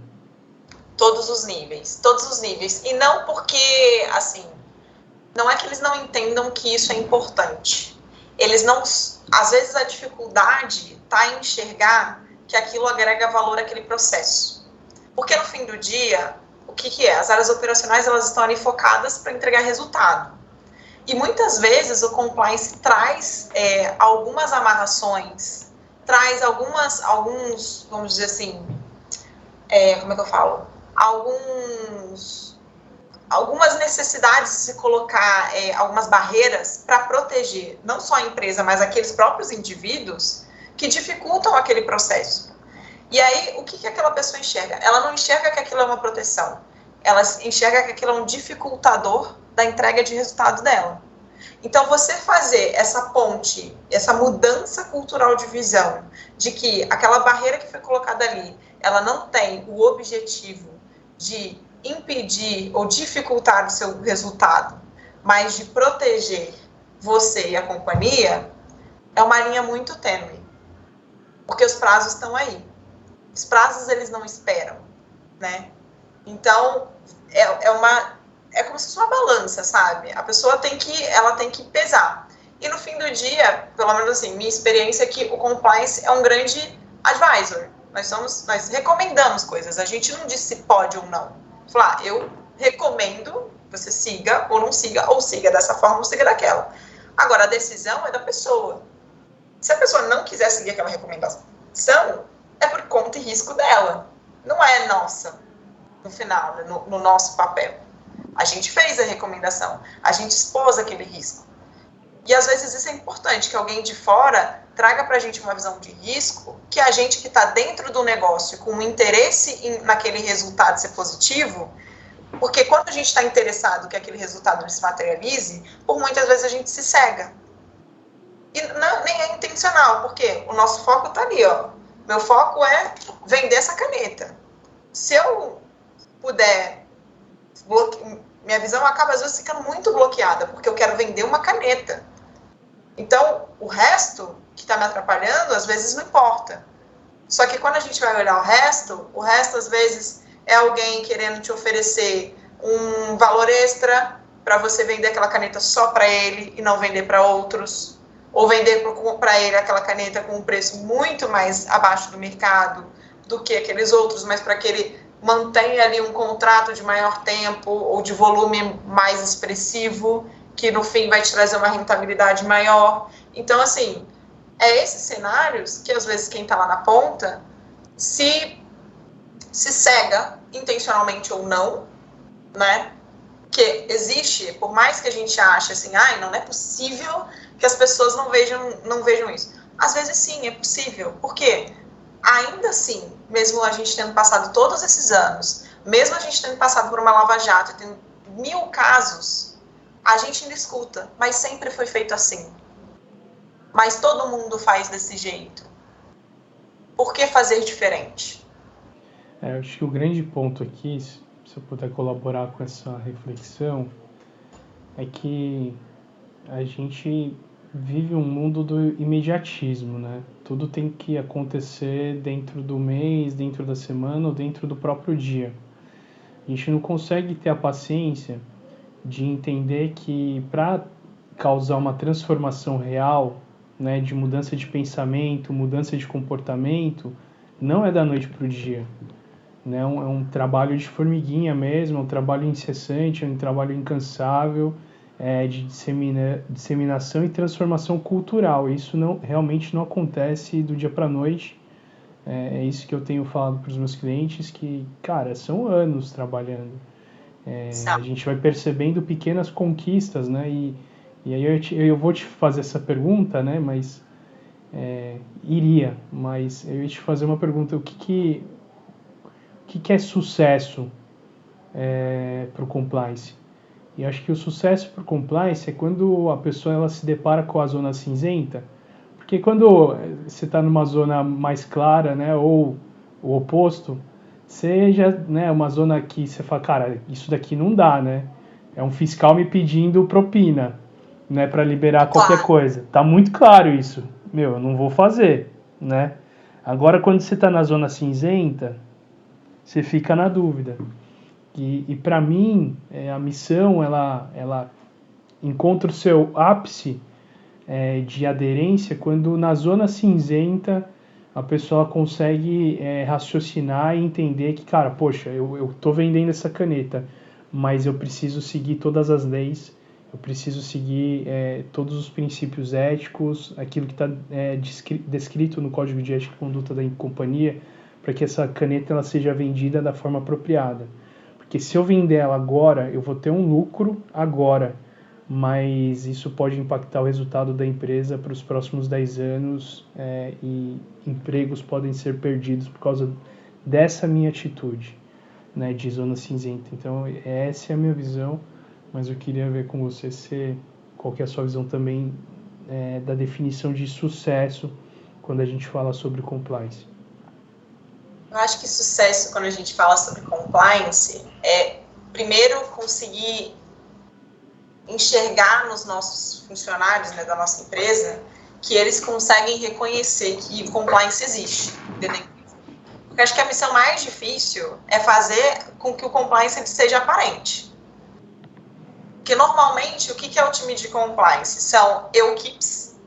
Todos os níveis, todos os níveis. E não porque, assim, não é que eles não entendam que isso é importante. Eles não, às vezes a dificuldade está em enxergar que aquilo agrega valor àquele processo. Porque no fim do dia, o que é? As áreas operacionais, elas estão ali focadas para entregar resultado. E muitas vezes o compliance traz algumas amarrações, traz alguns, vamos dizer assim, como é que eu falo? Algumas necessidades de se colocar algumas barreiras para proteger não só a empresa, mas aqueles próprios indivíduos que dificultam aquele processo. E aí, o que aquela pessoa enxerga? Ela não enxerga que aquilo é uma proteção. Ela enxerga que aquilo é um dificultador da entrega de resultado dela. Então, você fazer essa ponte, essa mudança cultural de visão, de que aquela barreira que foi colocada ali, ela não tem o objetivo de impedir ou dificultar o seu resultado, mas de proteger você e a companhia, é uma linha muito tênue. Porque os prazos estão aí. Os prazos, eles não esperam, né? Então, é como se fosse uma balança, sabe? A pessoa tem que pesar. E no fim do dia, pelo menos assim, minha experiência é que o compliance é um grande advisor. Nós recomendamos coisas, a gente não diz se pode ou não. Falar, eu recomendo, você siga ou não siga, ou siga dessa forma ou siga daquela. Agora, a decisão é da pessoa. Se a pessoa não quiser seguir aquela recomendação, é por conta e risco dela. Não é nossa, no final, no nosso papel. A gente fez a recomendação, a gente expôs aquele risco. E às vezes isso é importante, que alguém de fora traga para a gente uma visão de risco, que a gente que está dentro do negócio, com interesse naquele resultado ser positivo, porque quando a gente está interessado que aquele resultado se materialize, por muitas vezes a gente se cega. E nem é intencional, porque o nosso foco está ali, ó. Meu foco é vender essa caneta. Se eu puder, minha visão acaba às vezes ficando muito bloqueada, porque eu quero vender uma caneta. Então, o resto que está me atrapalhando, às vezes não importa. Só que quando a gente vai olhar o resto às vezes é alguém querendo te oferecer um valor extra para você vender aquela caneta só para ele e não vender para outros. Ou vender para ele aquela caneta com um preço muito mais abaixo do mercado do que aqueles outros, mas para que ele mantenha ali um contrato de maior tempo ou de volume mais expressivo, que no fim vai te trazer uma rentabilidade maior. Então, assim, é esses cenários que às vezes quem está lá na ponta se cega, intencionalmente ou não, né? Que existe, por mais que a gente ache assim, não é possível que as pessoas não vejam isso. Às vezes sim, é possível. Por quê? Ainda assim, mesmo a gente tendo passado todos esses anos, mesmo a gente tendo passado por uma Lava-Jato, tendo 1000 casos, a gente ainda escuta, mas sempre foi feito assim. Mas todo mundo faz desse jeito. Por que fazer diferente? Eu acho que o grande ponto aqui, se eu puder colaborar com essa reflexão, é que a gente vive um mundo do imediatismo, né? Tudo tem que acontecer dentro do mês, dentro da semana ou dentro do próprio dia. A gente não consegue ter a paciência de entender que para causar uma transformação real, né, de mudança de pensamento, mudança de comportamento, não é da noite para o dia. Né? É um trabalho de formiguinha mesmo, é um trabalho incessante, é um trabalho incansável de disseminação e transformação cultural. Isso realmente não acontece do dia para a noite. É isso que eu tenho falado para os meus clientes, que, cara, são anos trabalhando. A gente vai percebendo pequenas conquistas, né? E aí eu vou te fazer essa pergunta, né? Mas eu ia te fazer uma pergunta: o que é sucesso para o compliance? E acho que o sucesso para o compliance é quando a pessoa ela se depara com a zona cinzenta, porque quando você está numa zona mais clara, né, ou o oposto, seja, né, uma zona que você fala, cara, isso daqui não dá, né? É um fiscal me pedindo propina, né, para liberar qualquer coisa. Tá muito claro isso. Eu não vou fazer, né? Agora, quando você está na zona cinzenta, você fica na dúvida. E para mim, a missão, ela encontra o seu ápice de aderência quando na zona cinzenta a pessoa consegue raciocinar e entender que, cara, poxa, eu tô vendendo essa caneta, mas eu preciso seguir todas as leis, eu preciso seguir todos os princípios éticos, aquilo que está descrito no Código de Ética e Conduta da companhia, para que essa caneta ela seja vendida da forma apropriada. Porque se eu vender ela agora, eu vou ter um lucro agora, mas isso pode impactar o resultado da empresa para os próximos 10 anos e empregos podem ser perdidos por causa dessa minha atitude, né, de zona cinzenta. Então, essa é a minha visão, mas eu queria ver com você qual que é a sua visão também da definição de sucesso quando a gente fala sobre compliance. Eu acho que sucesso, quando a gente fala sobre compliance, é primeiro conseguir enxergar nos nossos funcionários, né, da nossa empresa, que eles conseguem reconhecer que compliance existe. Porque acho que a missão mais difícil é fazer com que o compliance seja aparente. Porque normalmente, o que é o time de compliance? São equipes,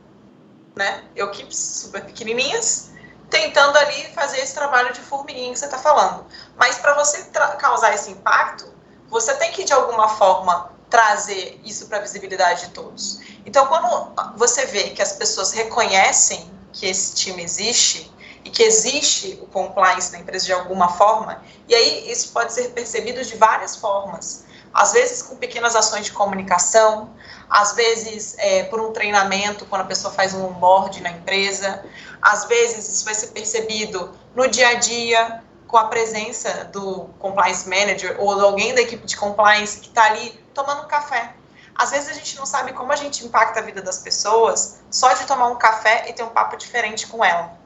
né? Equipes super pequenininhas, tentando ali fazer esse trabalho de formiguinha que você está falando. Mas para você causar esse impacto, você tem que, de alguma forma, trazer isso para a visibilidade de todos. Então, quando você vê que as pessoas reconhecem que esse time existe e que existe o compliance na empresa de alguma forma, e aí isso pode ser percebido de várias formas. Às vezes com pequenas ações de comunicação, às vezes por um treinamento, quando a pessoa faz um onboard na empresa, às vezes isso vai ser percebido no dia a dia, com a presença do compliance manager ou de alguém da equipe de compliance que está ali tomando um café. Às vezes a gente não sabe como a gente impacta a vida das pessoas só de tomar um café e ter um papo diferente com ela.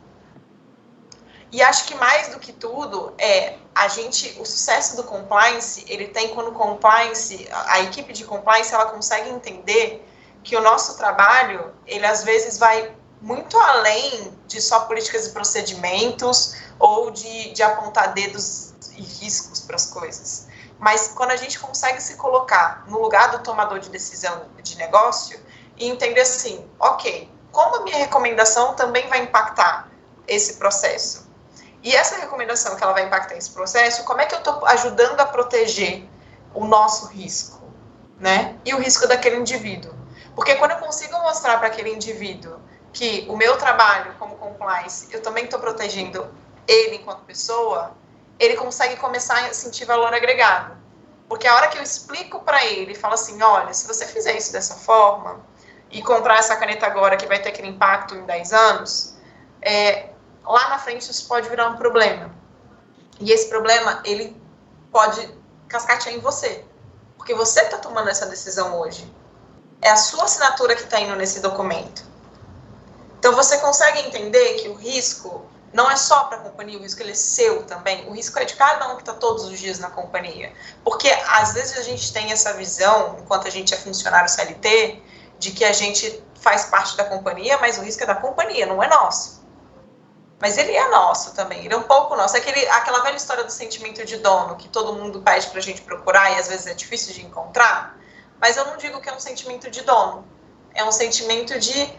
E acho que mais do que tudo, o sucesso do compliance, ele tem quando o compliance, a equipe de compliance, ela consegue entender que o nosso trabalho, ele às vezes vai muito além de só políticas e procedimentos ou de apontar dedos e riscos para as coisas. Mas quando a gente consegue se colocar no lugar do tomador de decisão de negócio e entender assim, ok, como a minha recomendação também vai impactar esse processo? E essa recomendação que ela vai impactar esse processo, como é que eu estou ajudando a proteger o nosso risco, né? E o risco daquele indivíduo. Porque quando eu consigo mostrar para aquele indivíduo que o meu trabalho como compliance, eu também estou protegendo ele enquanto pessoa, ele consegue começar a sentir valor agregado. Porque a hora que eu explico para ele, falo assim, olha, se você fizer isso dessa forma e comprar essa caneta agora que vai ter aquele impacto em 10 anos, lá na frente isso pode virar um problema. E esse problema, ele pode cascatear em você. Porque você está tomando essa decisão hoje. É a sua assinatura que está indo nesse documento. Então você consegue entender que o risco não é só para a companhia, o risco ele é seu também. O risco é de cada um que está todos os dias na companhia. Porque às vezes a gente tem essa visão, enquanto a gente é funcionário CLT, de que a gente faz parte da companhia, mas o risco é da companhia, não é nosso. Mas ele é nosso também, ele é um pouco nosso. Aquela velha história do sentimento de dono, que todo mundo pede para a gente procurar e às vezes é difícil de encontrar, mas eu não digo que é um sentimento de dono, é um sentimento de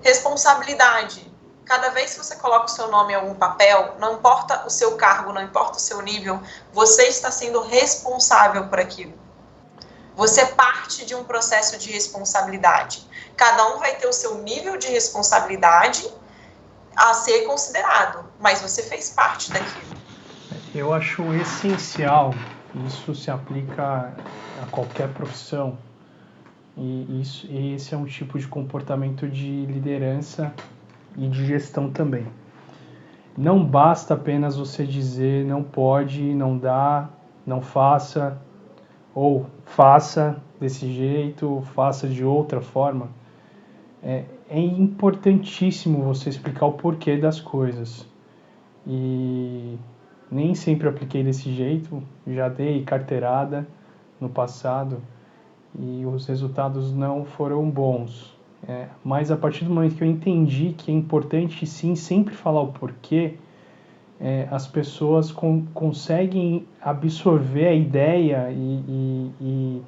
responsabilidade. Cada vez que você coloca o seu nome em algum papel, não importa o seu cargo, não importa o seu nível, você está sendo responsável por aquilo. Você parte de um processo de responsabilidade. Cada um vai ter o seu nível de responsabilidade a ser considerado, mas você fez parte daquilo. Eu acho essencial, isso se aplica a qualquer profissão, e esse é um tipo de comportamento de liderança e de gestão também. Não basta apenas você dizer não pode, não dá, não faça, ou faça desse jeito, faça de outra forma. É importantíssimo você explicar o porquê das coisas. E nem sempre apliquei desse jeito, já dei carteirada no passado e os resultados não foram bons. Mas a partir do momento que eu entendi que é importante sim sempre falar o porquê, as pessoas conseguem absorver a ideia e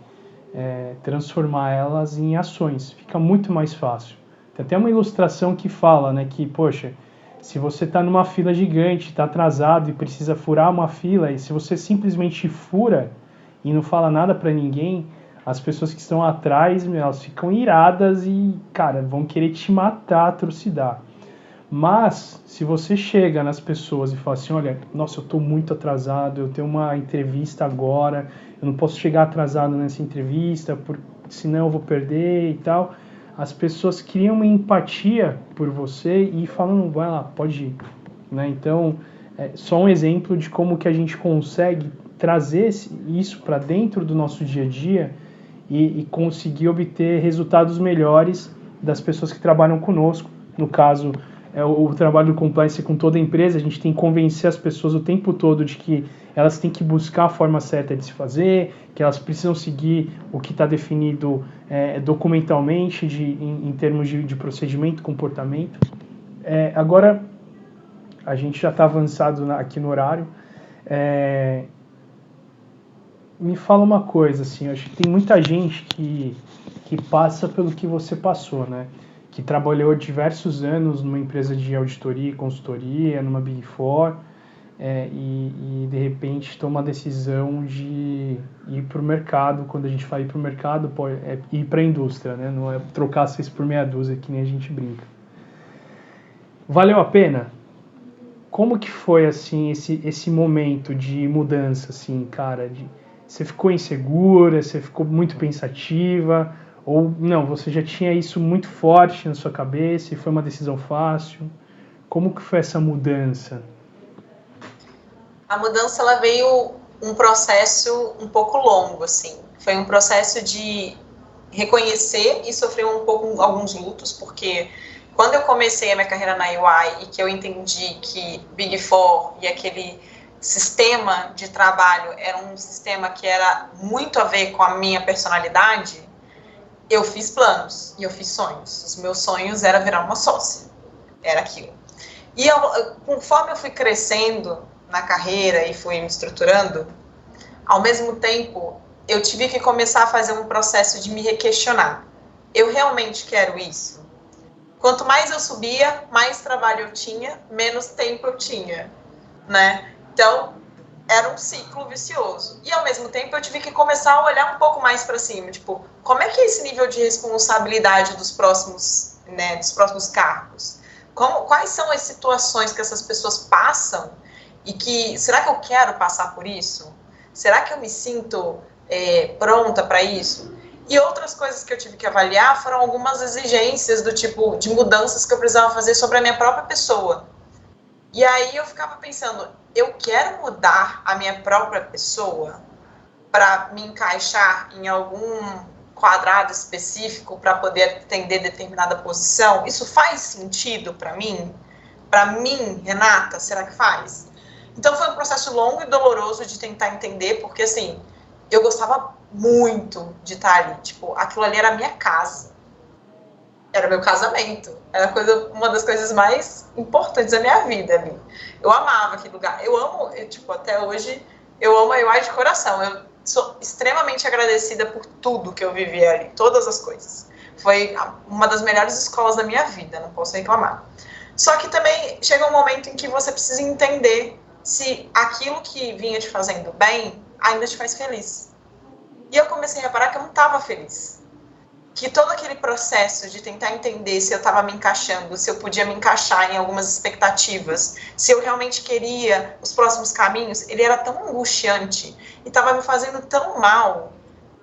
transformar elas em ações. Fica muito mais fácil. Tem até uma ilustração que fala, né, que, poxa, se você está numa fila gigante, está atrasado e precisa furar uma fila, e se você simplesmente fura e não fala nada para ninguém, as pessoas que estão atrás, elas ficam iradas e, cara, vão querer te matar, trucidar. Mas, se você chega nas pessoas e fala assim, olha, nossa, eu estou muito atrasado, eu tenho uma entrevista agora, eu não posso chegar atrasado nessa entrevista, senão eu vou perder e tal. As pessoas criam uma empatia por você e falam, vai lá, pode ir. Né? Então, só um exemplo de como que a gente consegue trazer isso para dentro do nosso dia a dia e conseguir obter resultados melhores das pessoas que trabalham conosco. No caso, o trabalho do compliance com toda a empresa, a gente tem que convencer as pessoas o tempo todo de que elas têm que buscar a forma certa de se fazer, que elas precisam seguir o que está definido documentalmente em termos de procedimento, comportamento. Agora, a gente já está avançado aqui no horário. Me fala uma coisa, assim, eu acho que tem muita gente que passa pelo que você passou, né? Que trabalhou diversos anos numa empresa de auditoria e consultoria, numa Big Four, e de repente toma a decisão de ir para o mercado. Quando a gente fala ir para o mercado, é ir para a indústria, né? Não é trocar 6 por meia dúzia, que nem a gente brinca. Valeu a pena? Como que foi, assim, esse momento de mudança, assim, cara? Você ficou insegura, você ficou muito pensativa, ou não, você já tinha isso muito forte na sua cabeça e foi uma decisão fácil? Como que foi essa mudança? A mudança, ela veio um processo um pouco longo, assim. Foi um processo de reconhecer e sofrer alguns lutos, porque quando eu comecei a minha carreira na EY e que eu entendi que Big Four e aquele sistema de trabalho era um sistema que era muito a ver com a minha personalidade, eu fiz planos e eu fiz sonhos. Os meus sonhos era virar uma sócia, era aquilo. E conforme eu fui crescendo na carreira e fui me estruturando, ao mesmo tempo eu tive que começar a fazer um processo de me requestionar. Eu realmente quero isso? Quanto mais eu subia, mais trabalho eu tinha, menos tempo eu tinha, né? Então, era um ciclo vicioso. E, ao mesmo tempo, eu tive que começar a olhar um pouco mais para cima. Tipo, como é que é esse nível de responsabilidade dos próximos cargos? Quais são as situações que essas pessoas passam e que... Será que eu quero passar por isso? Será que eu me sinto pronta para isso? E outras coisas que eu tive que avaliar foram algumas exigências do tipo de mudanças que eu precisava fazer sobre a minha própria pessoa. E aí eu ficava pensando, eu quero mudar a minha própria pessoa para me encaixar em algum quadrado específico para poder atender determinada posição? Isso faz sentido para mim? Para mim, Renata, será que faz? Então foi um processo longo e doloroso de tentar entender, porque assim, eu gostava muito de estar ali. Tipo, aquilo ali era a minha casa. Era meu casamento. Era uma das coisas mais importantes da minha vida ali. Eu amava aquele lugar. Eu amo, até hoje, eu amo a EY de coração. Eu sou extremamente agradecida por tudo que eu vivi ali. Todas as coisas. Foi uma das melhores escolas da minha vida. Não posso reclamar. Só que também chega um momento em que você precisa entender se aquilo que vinha te fazendo bem ainda te faz feliz. E eu comecei a reparar que eu não estava feliz. Que todo aquele processo de tentar entender se eu estava me encaixando, se eu podia me encaixar em algumas expectativas, se eu realmente queria os próximos caminhos, ele era tão angustiante e estava me fazendo tão mal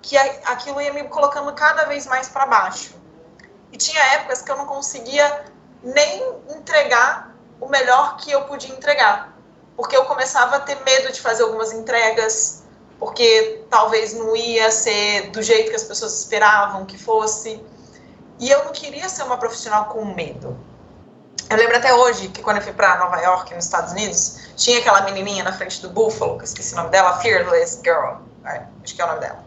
que aquilo ia me colocando cada vez mais para baixo. E tinha épocas que eu não conseguia nem entregar o melhor que eu podia entregar, porque eu começava a ter medo de fazer algumas entregas, porque talvez não ia ser do jeito que as pessoas esperavam que fosse. E eu não queria ser uma profissional com medo. Eu lembro até hoje que quando eu fui para Nova York, nos Estados Unidos, tinha aquela menininha na frente do Buffalo, que eu esqueci o nome dela, Fearless Girl, acho que é o nome dela.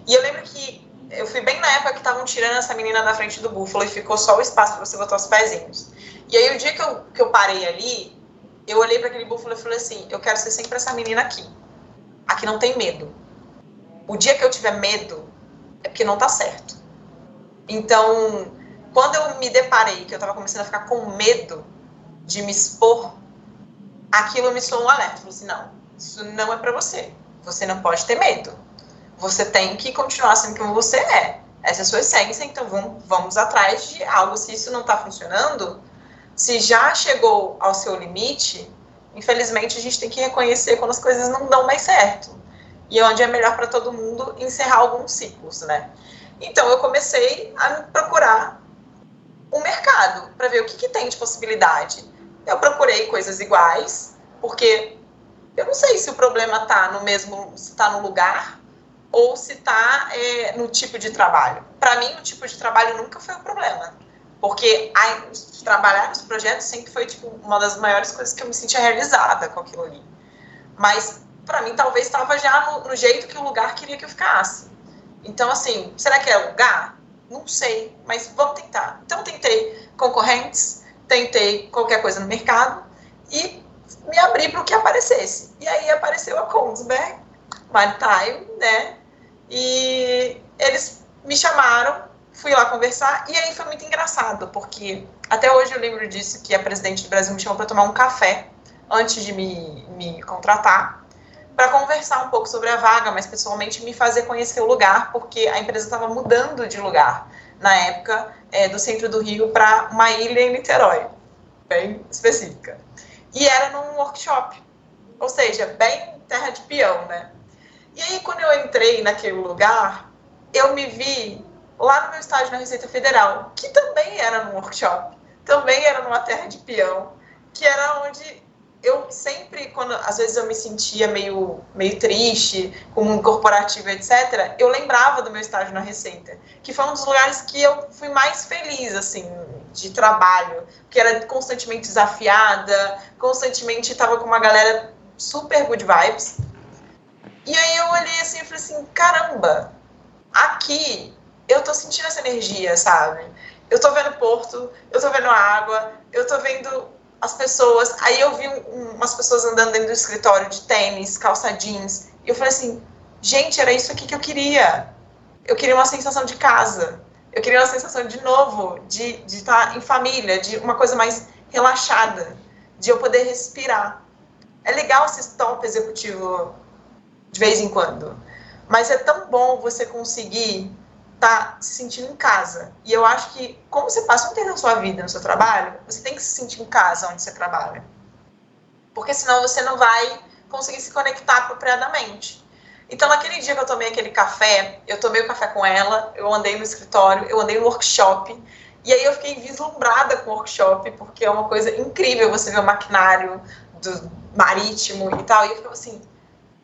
E eu lembro que eu fui bem na época que estavam tirando essa menina da frente do Buffalo e ficou só o espaço para você botar os pezinhos. E aí o dia que eu parei ali, eu olhei para aquele Buffalo e falei assim, eu quero ser sempre essa menina aqui. Aqui não tem medo. O dia que eu tiver medo, é porque não tá certo. Então, quando eu me deparei que eu tava começando a ficar com medo de me expor, aquilo me soou um alerta. Eu falei assim, não, isso não é pra você. Você não pode ter medo. Você tem que continuar sendo quem você é. Essa é a sua essência, então vamos atrás de algo. Se isso não tá funcionando, se já chegou ao seu limite, infelizmente, a gente tem que reconhecer quando as coisas não dão mais certo. E onde é melhor para todo mundo encerrar alguns ciclos, né? Então, eu comecei a procurar um mercado para ver o que tem de possibilidade. Eu procurei coisas iguais, porque eu não sei se o problema está no mesmo, se está no lugar ou se está no tipo de trabalho. Para mim, o tipo de trabalho nunca foi o problema. Porque trabalhar nos projetos sempre foi tipo, uma das maiores coisas que eu me sentia realizada com aquilo ali. Mas, para mim, talvez estava já no jeito que o lugar queria que eu ficasse. Então, assim, será que é lugar? Não sei, mas vamos tentar. Então, tentei concorrentes, tentei qualquer coisa no mercado e me abri para o que aparecesse. E aí apareceu a Kongsberg Maritime, né? E eles me chamaram, fui lá conversar, e aí foi muito engraçado, porque até hoje eu lembro disso, que a presidente do Brasil me chamou para tomar um café antes de me contratar, para conversar um pouco sobre a vaga, mas pessoalmente me fazer conhecer o lugar, porque a empresa estava mudando de lugar, na época, do centro do Rio para uma ilha em Niterói, bem específica. E era num workshop, ou seja, bem terra de peão, né? E aí, quando eu entrei naquele lugar, eu me vi lá no meu estágio na Receita Federal, que também era num workshop, também era numa terra de peão, que era onde eu sempre, quando às vezes eu me sentia meio triste, com o mundo corporativo, etc., eu lembrava do meu estágio na Receita, que foi um dos lugares que eu fui mais feliz, assim, de trabalho, porque era constantemente desafiada, constantemente estava com uma galera super good vibes. E aí eu olhei assim e falei assim, caramba, aqui eu tô sentindo essa energia, sabe? Eu tô vendo porto, eu tô vendo água, eu tô vendo as pessoas. Aí eu vi umas pessoas andando dentro do escritório de tênis, calça jeans. E eu falei assim, gente, era isso aqui que eu queria. Eu queria uma sensação de casa. Eu queria uma sensação, de novo, de estar em família, de uma coisa mais relaxada, de eu poder respirar. É legal esse top executivo de vez em quando, mas é tão bom você conseguir estar se sentindo em casa. E eu acho que, como você passa um tempo na sua vida, no seu trabalho, você tem que se sentir em casa onde você trabalha. Porque senão você não vai conseguir se conectar apropriadamente. Então, naquele dia que eu tomei aquele café, eu tomei o café com ela, eu andei no escritório, eu andei no workshop, e aí eu fiquei vislumbrada com o workshop, porque é uma coisa incrível você ver o maquinário do marítimo e tal, e eu ficava assim,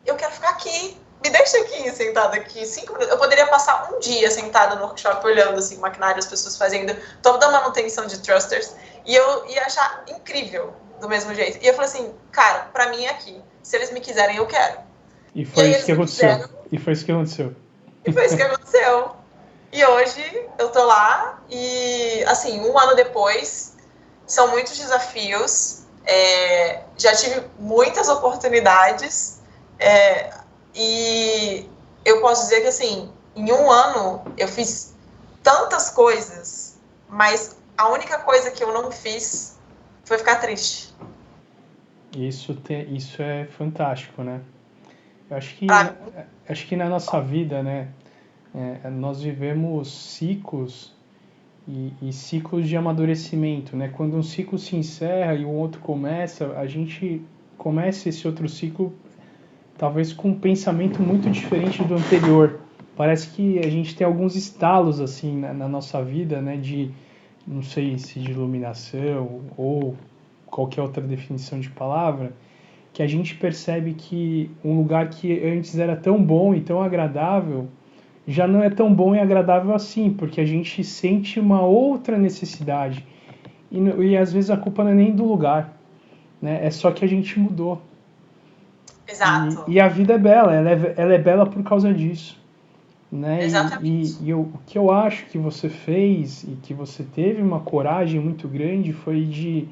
eu quero ficar aqui, me deixa aqui, sentada aqui, 5 minutos. Eu poderia passar um dia sentada no workshop, olhando assim, o maquinário, as pessoas fazendo toda a manutenção de thrusters, e eu ia achar incrível, do mesmo jeito. E eu falei assim, cara, pra mim é aqui, se eles me quiserem, eu quero. E foi isso que aconteceu. E foi isso que aconteceu. E foi isso que aconteceu. E hoje eu tô lá, e assim, 1 ano depois, são muitos desafios, já tive muitas oportunidades, e eu posso dizer que, assim, em 1 ano eu fiz tantas coisas, mas a única coisa que eu não fiz foi ficar triste. Isso é fantástico, né? Eu acho que na nossa vida, né, nós vivemos ciclos e ciclos de amadurecimento, né? Quando um ciclo se encerra e o outro começa, a gente começa esse outro ciclo talvez com um pensamento muito diferente do anterior. Parece que a gente tem alguns estalos assim na nossa vida, né? De, não sei se de iluminação ou qualquer outra definição de palavra, que a gente percebe que um lugar que antes era tão bom e tão agradável já não é tão bom e agradável assim, porque a gente sente uma outra necessidade. E às vezes a culpa não é nem do lugar, né? É só que a gente mudou. Exato. E a vida é bela, ela é bela por causa disso. Né? Exatamente. O que eu acho que você fez e que você teve uma coragem muito grande foi de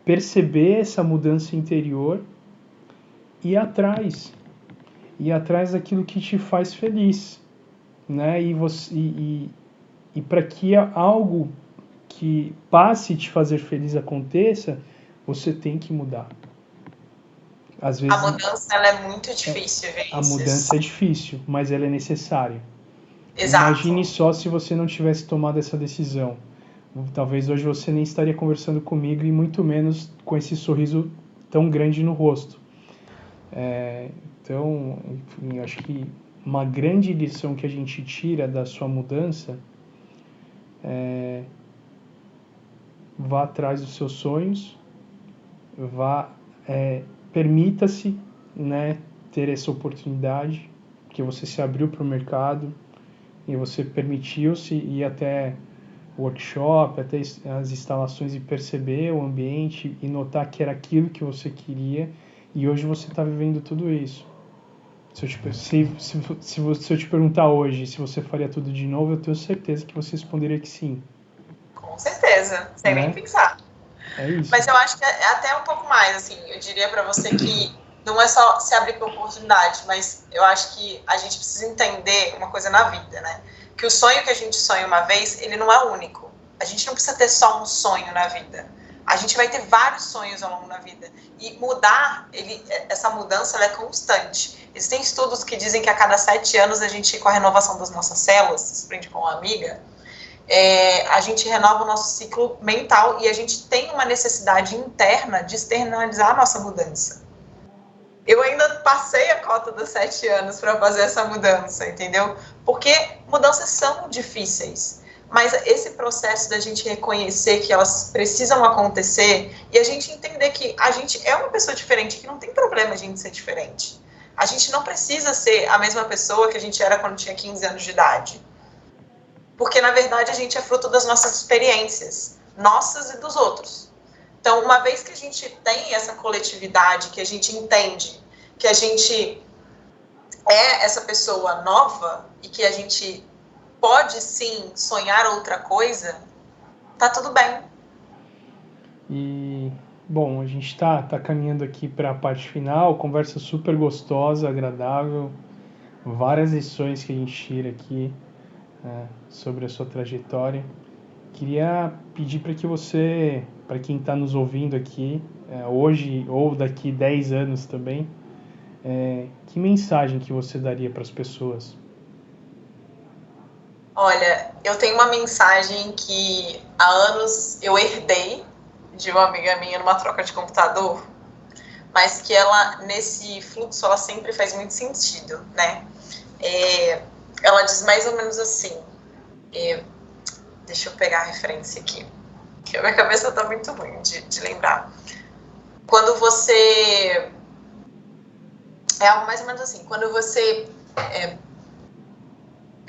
perceber essa mudança interior e ir atrás daquilo que te faz feliz, né? E para que algo que passe a te fazer feliz aconteça, você tem que mudar. Às vezes, a mudança ela é muito difícil, Vinícius. A mudança é difícil, mas ela é necessária. Exato. Imagine só se você não tivesse tomado essa decisão. Talvez hoje você nem estaria conversando comigo e muito menos com esse sorriso tão grande no rosto. Então, enfim, acho que uma grande lição que a gente tira da sua mudança é: vá atrás dos seus sonhos, permita-se, né, ter essa oportunidade, porque você se abriu para o mercado e você permitiu-se ir até o workshop, até as instalações e perceber o ambiente e notar que era aquilo que você queria, e hoje você está vivendo tudo isso. Se eu te perguntar hoje se você faria tudo de novo, eu tenho certeza que você responderia que sim. Com certeza, sem nem pensar. É isso. Mas eu acho que é até um pouco mais, assim, eu diria para você que não é só se abrir para oportunidade, mas eu acho que a gente precisa entender uma coisa na vida, né? Que o sonho que a gente sonha uma vez, ele não é único. A gente não precisa ter só um sonho na vida. A gente vai ter vários sonhos ao longo da vida. E mudar, essa mudança ela é constante. Existem estudos que dizem que a cada 7 anos a gente, com a renovação das nossas células, aprendi com uma amiga, a gente renova o nosso ciclo mental e a gente tem uma necessidade interna de externalizar a nossa mudança. Eu ainda passei a cota dos 7 anos para fazer essa mudança, entendeu? Porque mudanças são difíceis, mas esse processo da gente reconhecer que elas precisam acontecer e a gente entender que a gente é uma pessoa diferente, que não tem problema a gente ser diferente. A gente não precisa ser a mesma pessoa que a gente era quando tinha 15 anos de idade. Porque, na verdade, a gente é fruto das nossas experiências, nossas e dos outros. Então, uma vez que a gente tem essa coletividade, que a gente entende que a gente é essa pessoa nova e que a gente pode, sim, sonhar outra coisa, tá tudo bem. E, bom, a gente tá caminhando aqui para a parte final, conversa super gostosa, agradável, várias lições que a gente tira aqui sobre a sua trajetória. Queria pedir para que você, para quem está nos ouvindo aqui, hoje ou daqui 10 anos também, que mensagem que você daria para as pessoas? Olha, eu tenho uma mensagem que há anos eu herdei de uma amiga minha numa troca de computador, mas que ela, nesse fluxo, ela sempre faz muito sentido, né? Ela diz mais ou menos assim, deixa eu pegar a referência aqui, que a minha cabeça tá muito ruim de lembrar. Quando você... É algo mais ou menos assim, quando você...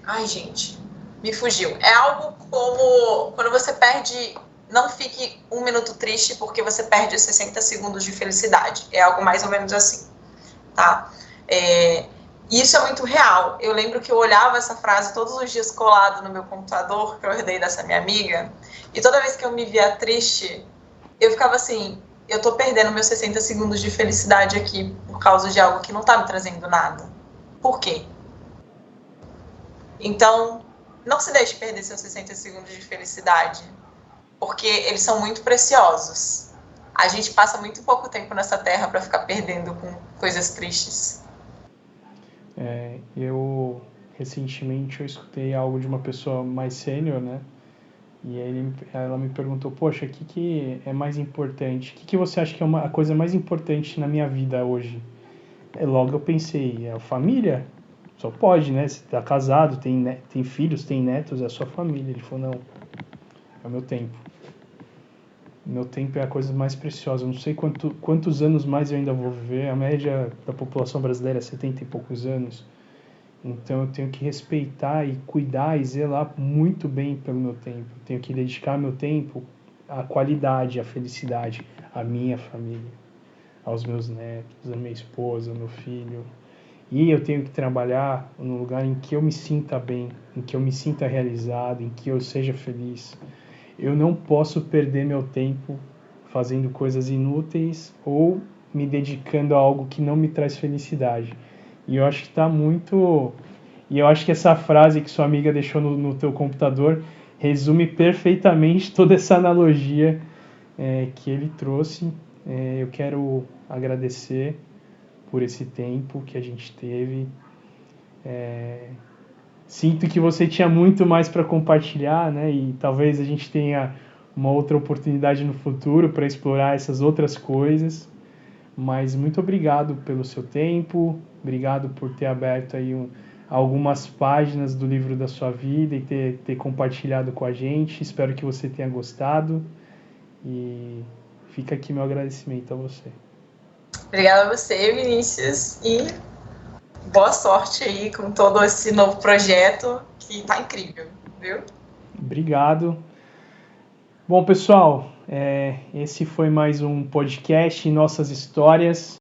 Ai, gente, me fugiu. É algo como quando você perde... Não fique 1 minuto triste porque você perde os 60 segundos de felicidade. É algo mais ou menos assim, tá? Isso é muito real. Eu lembro que eu olhava essa frase todos os dias colado no meu computador, que eu herdei dessa minha amiga, e toda vez que eu me via triste, eu ficava assim, eu tô perdendo meus 60 segundos de felicidade aqui por causa de algo que não tá me trazendo nada. Por quê? Então, não se deixe perder seus 60 segundos de felicidade, porque eles são muito preciosos. A gente passa muito pouco tempo nessa terra para ficar perdendo com coisas tristes. Recentemente eu escutei algo de uma pessoa mais sênior, né? E ela me perguntou, poxa, o que é mais importante? O que você acha que é a coisa mais importante na minha vida hoje? Logo eu pensei, a família? Só pode, né? Você tá casado, tem filhos, tem netos, é a sua família. Ele falou, não, é o meu tempo. Meu tempo é a coisa mais preciosa. Eu não sei quantos anos mais eu ainda vou viver. A média da população brasileira é 70 e poucos anos. Então eu tenho que respeitar e cuidar e zelar muito bem pelo meu tempo. Eu tenho que dedicar meu tempo à qualidade, à felicidade, à minha família, aos meus netos, à minha esposa, ao meu filho. E eu tenho que trabalhar num lugar em que eu me sinta bem, em que eu me sinta realizado, em que eu seja feliz. Eu não posso perder meu tempo fazendo coisas inúteis ou me dedicando a algo que não me traz felicidade. E eu acho que está muito... E eu acho que essa frase que sua amiga deixou no teu computador resume perfeitamente toda essa analogia que ele trouxe. Eu quero agradecer por esse tempo que a gente teve. Sinto que você tinha muito mais para compartilhar, né? E talvez a gente tenha uma outra oportunidade no futuro para explorar essas outras coisas. Mas muito obrigado pelo seu tempo, obrigado por ter aberto aí algumas páginas do livro da sua vida e ter compartilhado com a gente. Espero que você tenha gostado e fica aqui meu agradecimento a você. Obrigada a você, Vinícius, e boa sorte aí com todo esse novo projeto que tá incrível, viu? Obrigado. Bom, pessoal, esse foi mais um podcast Nossas Histórias.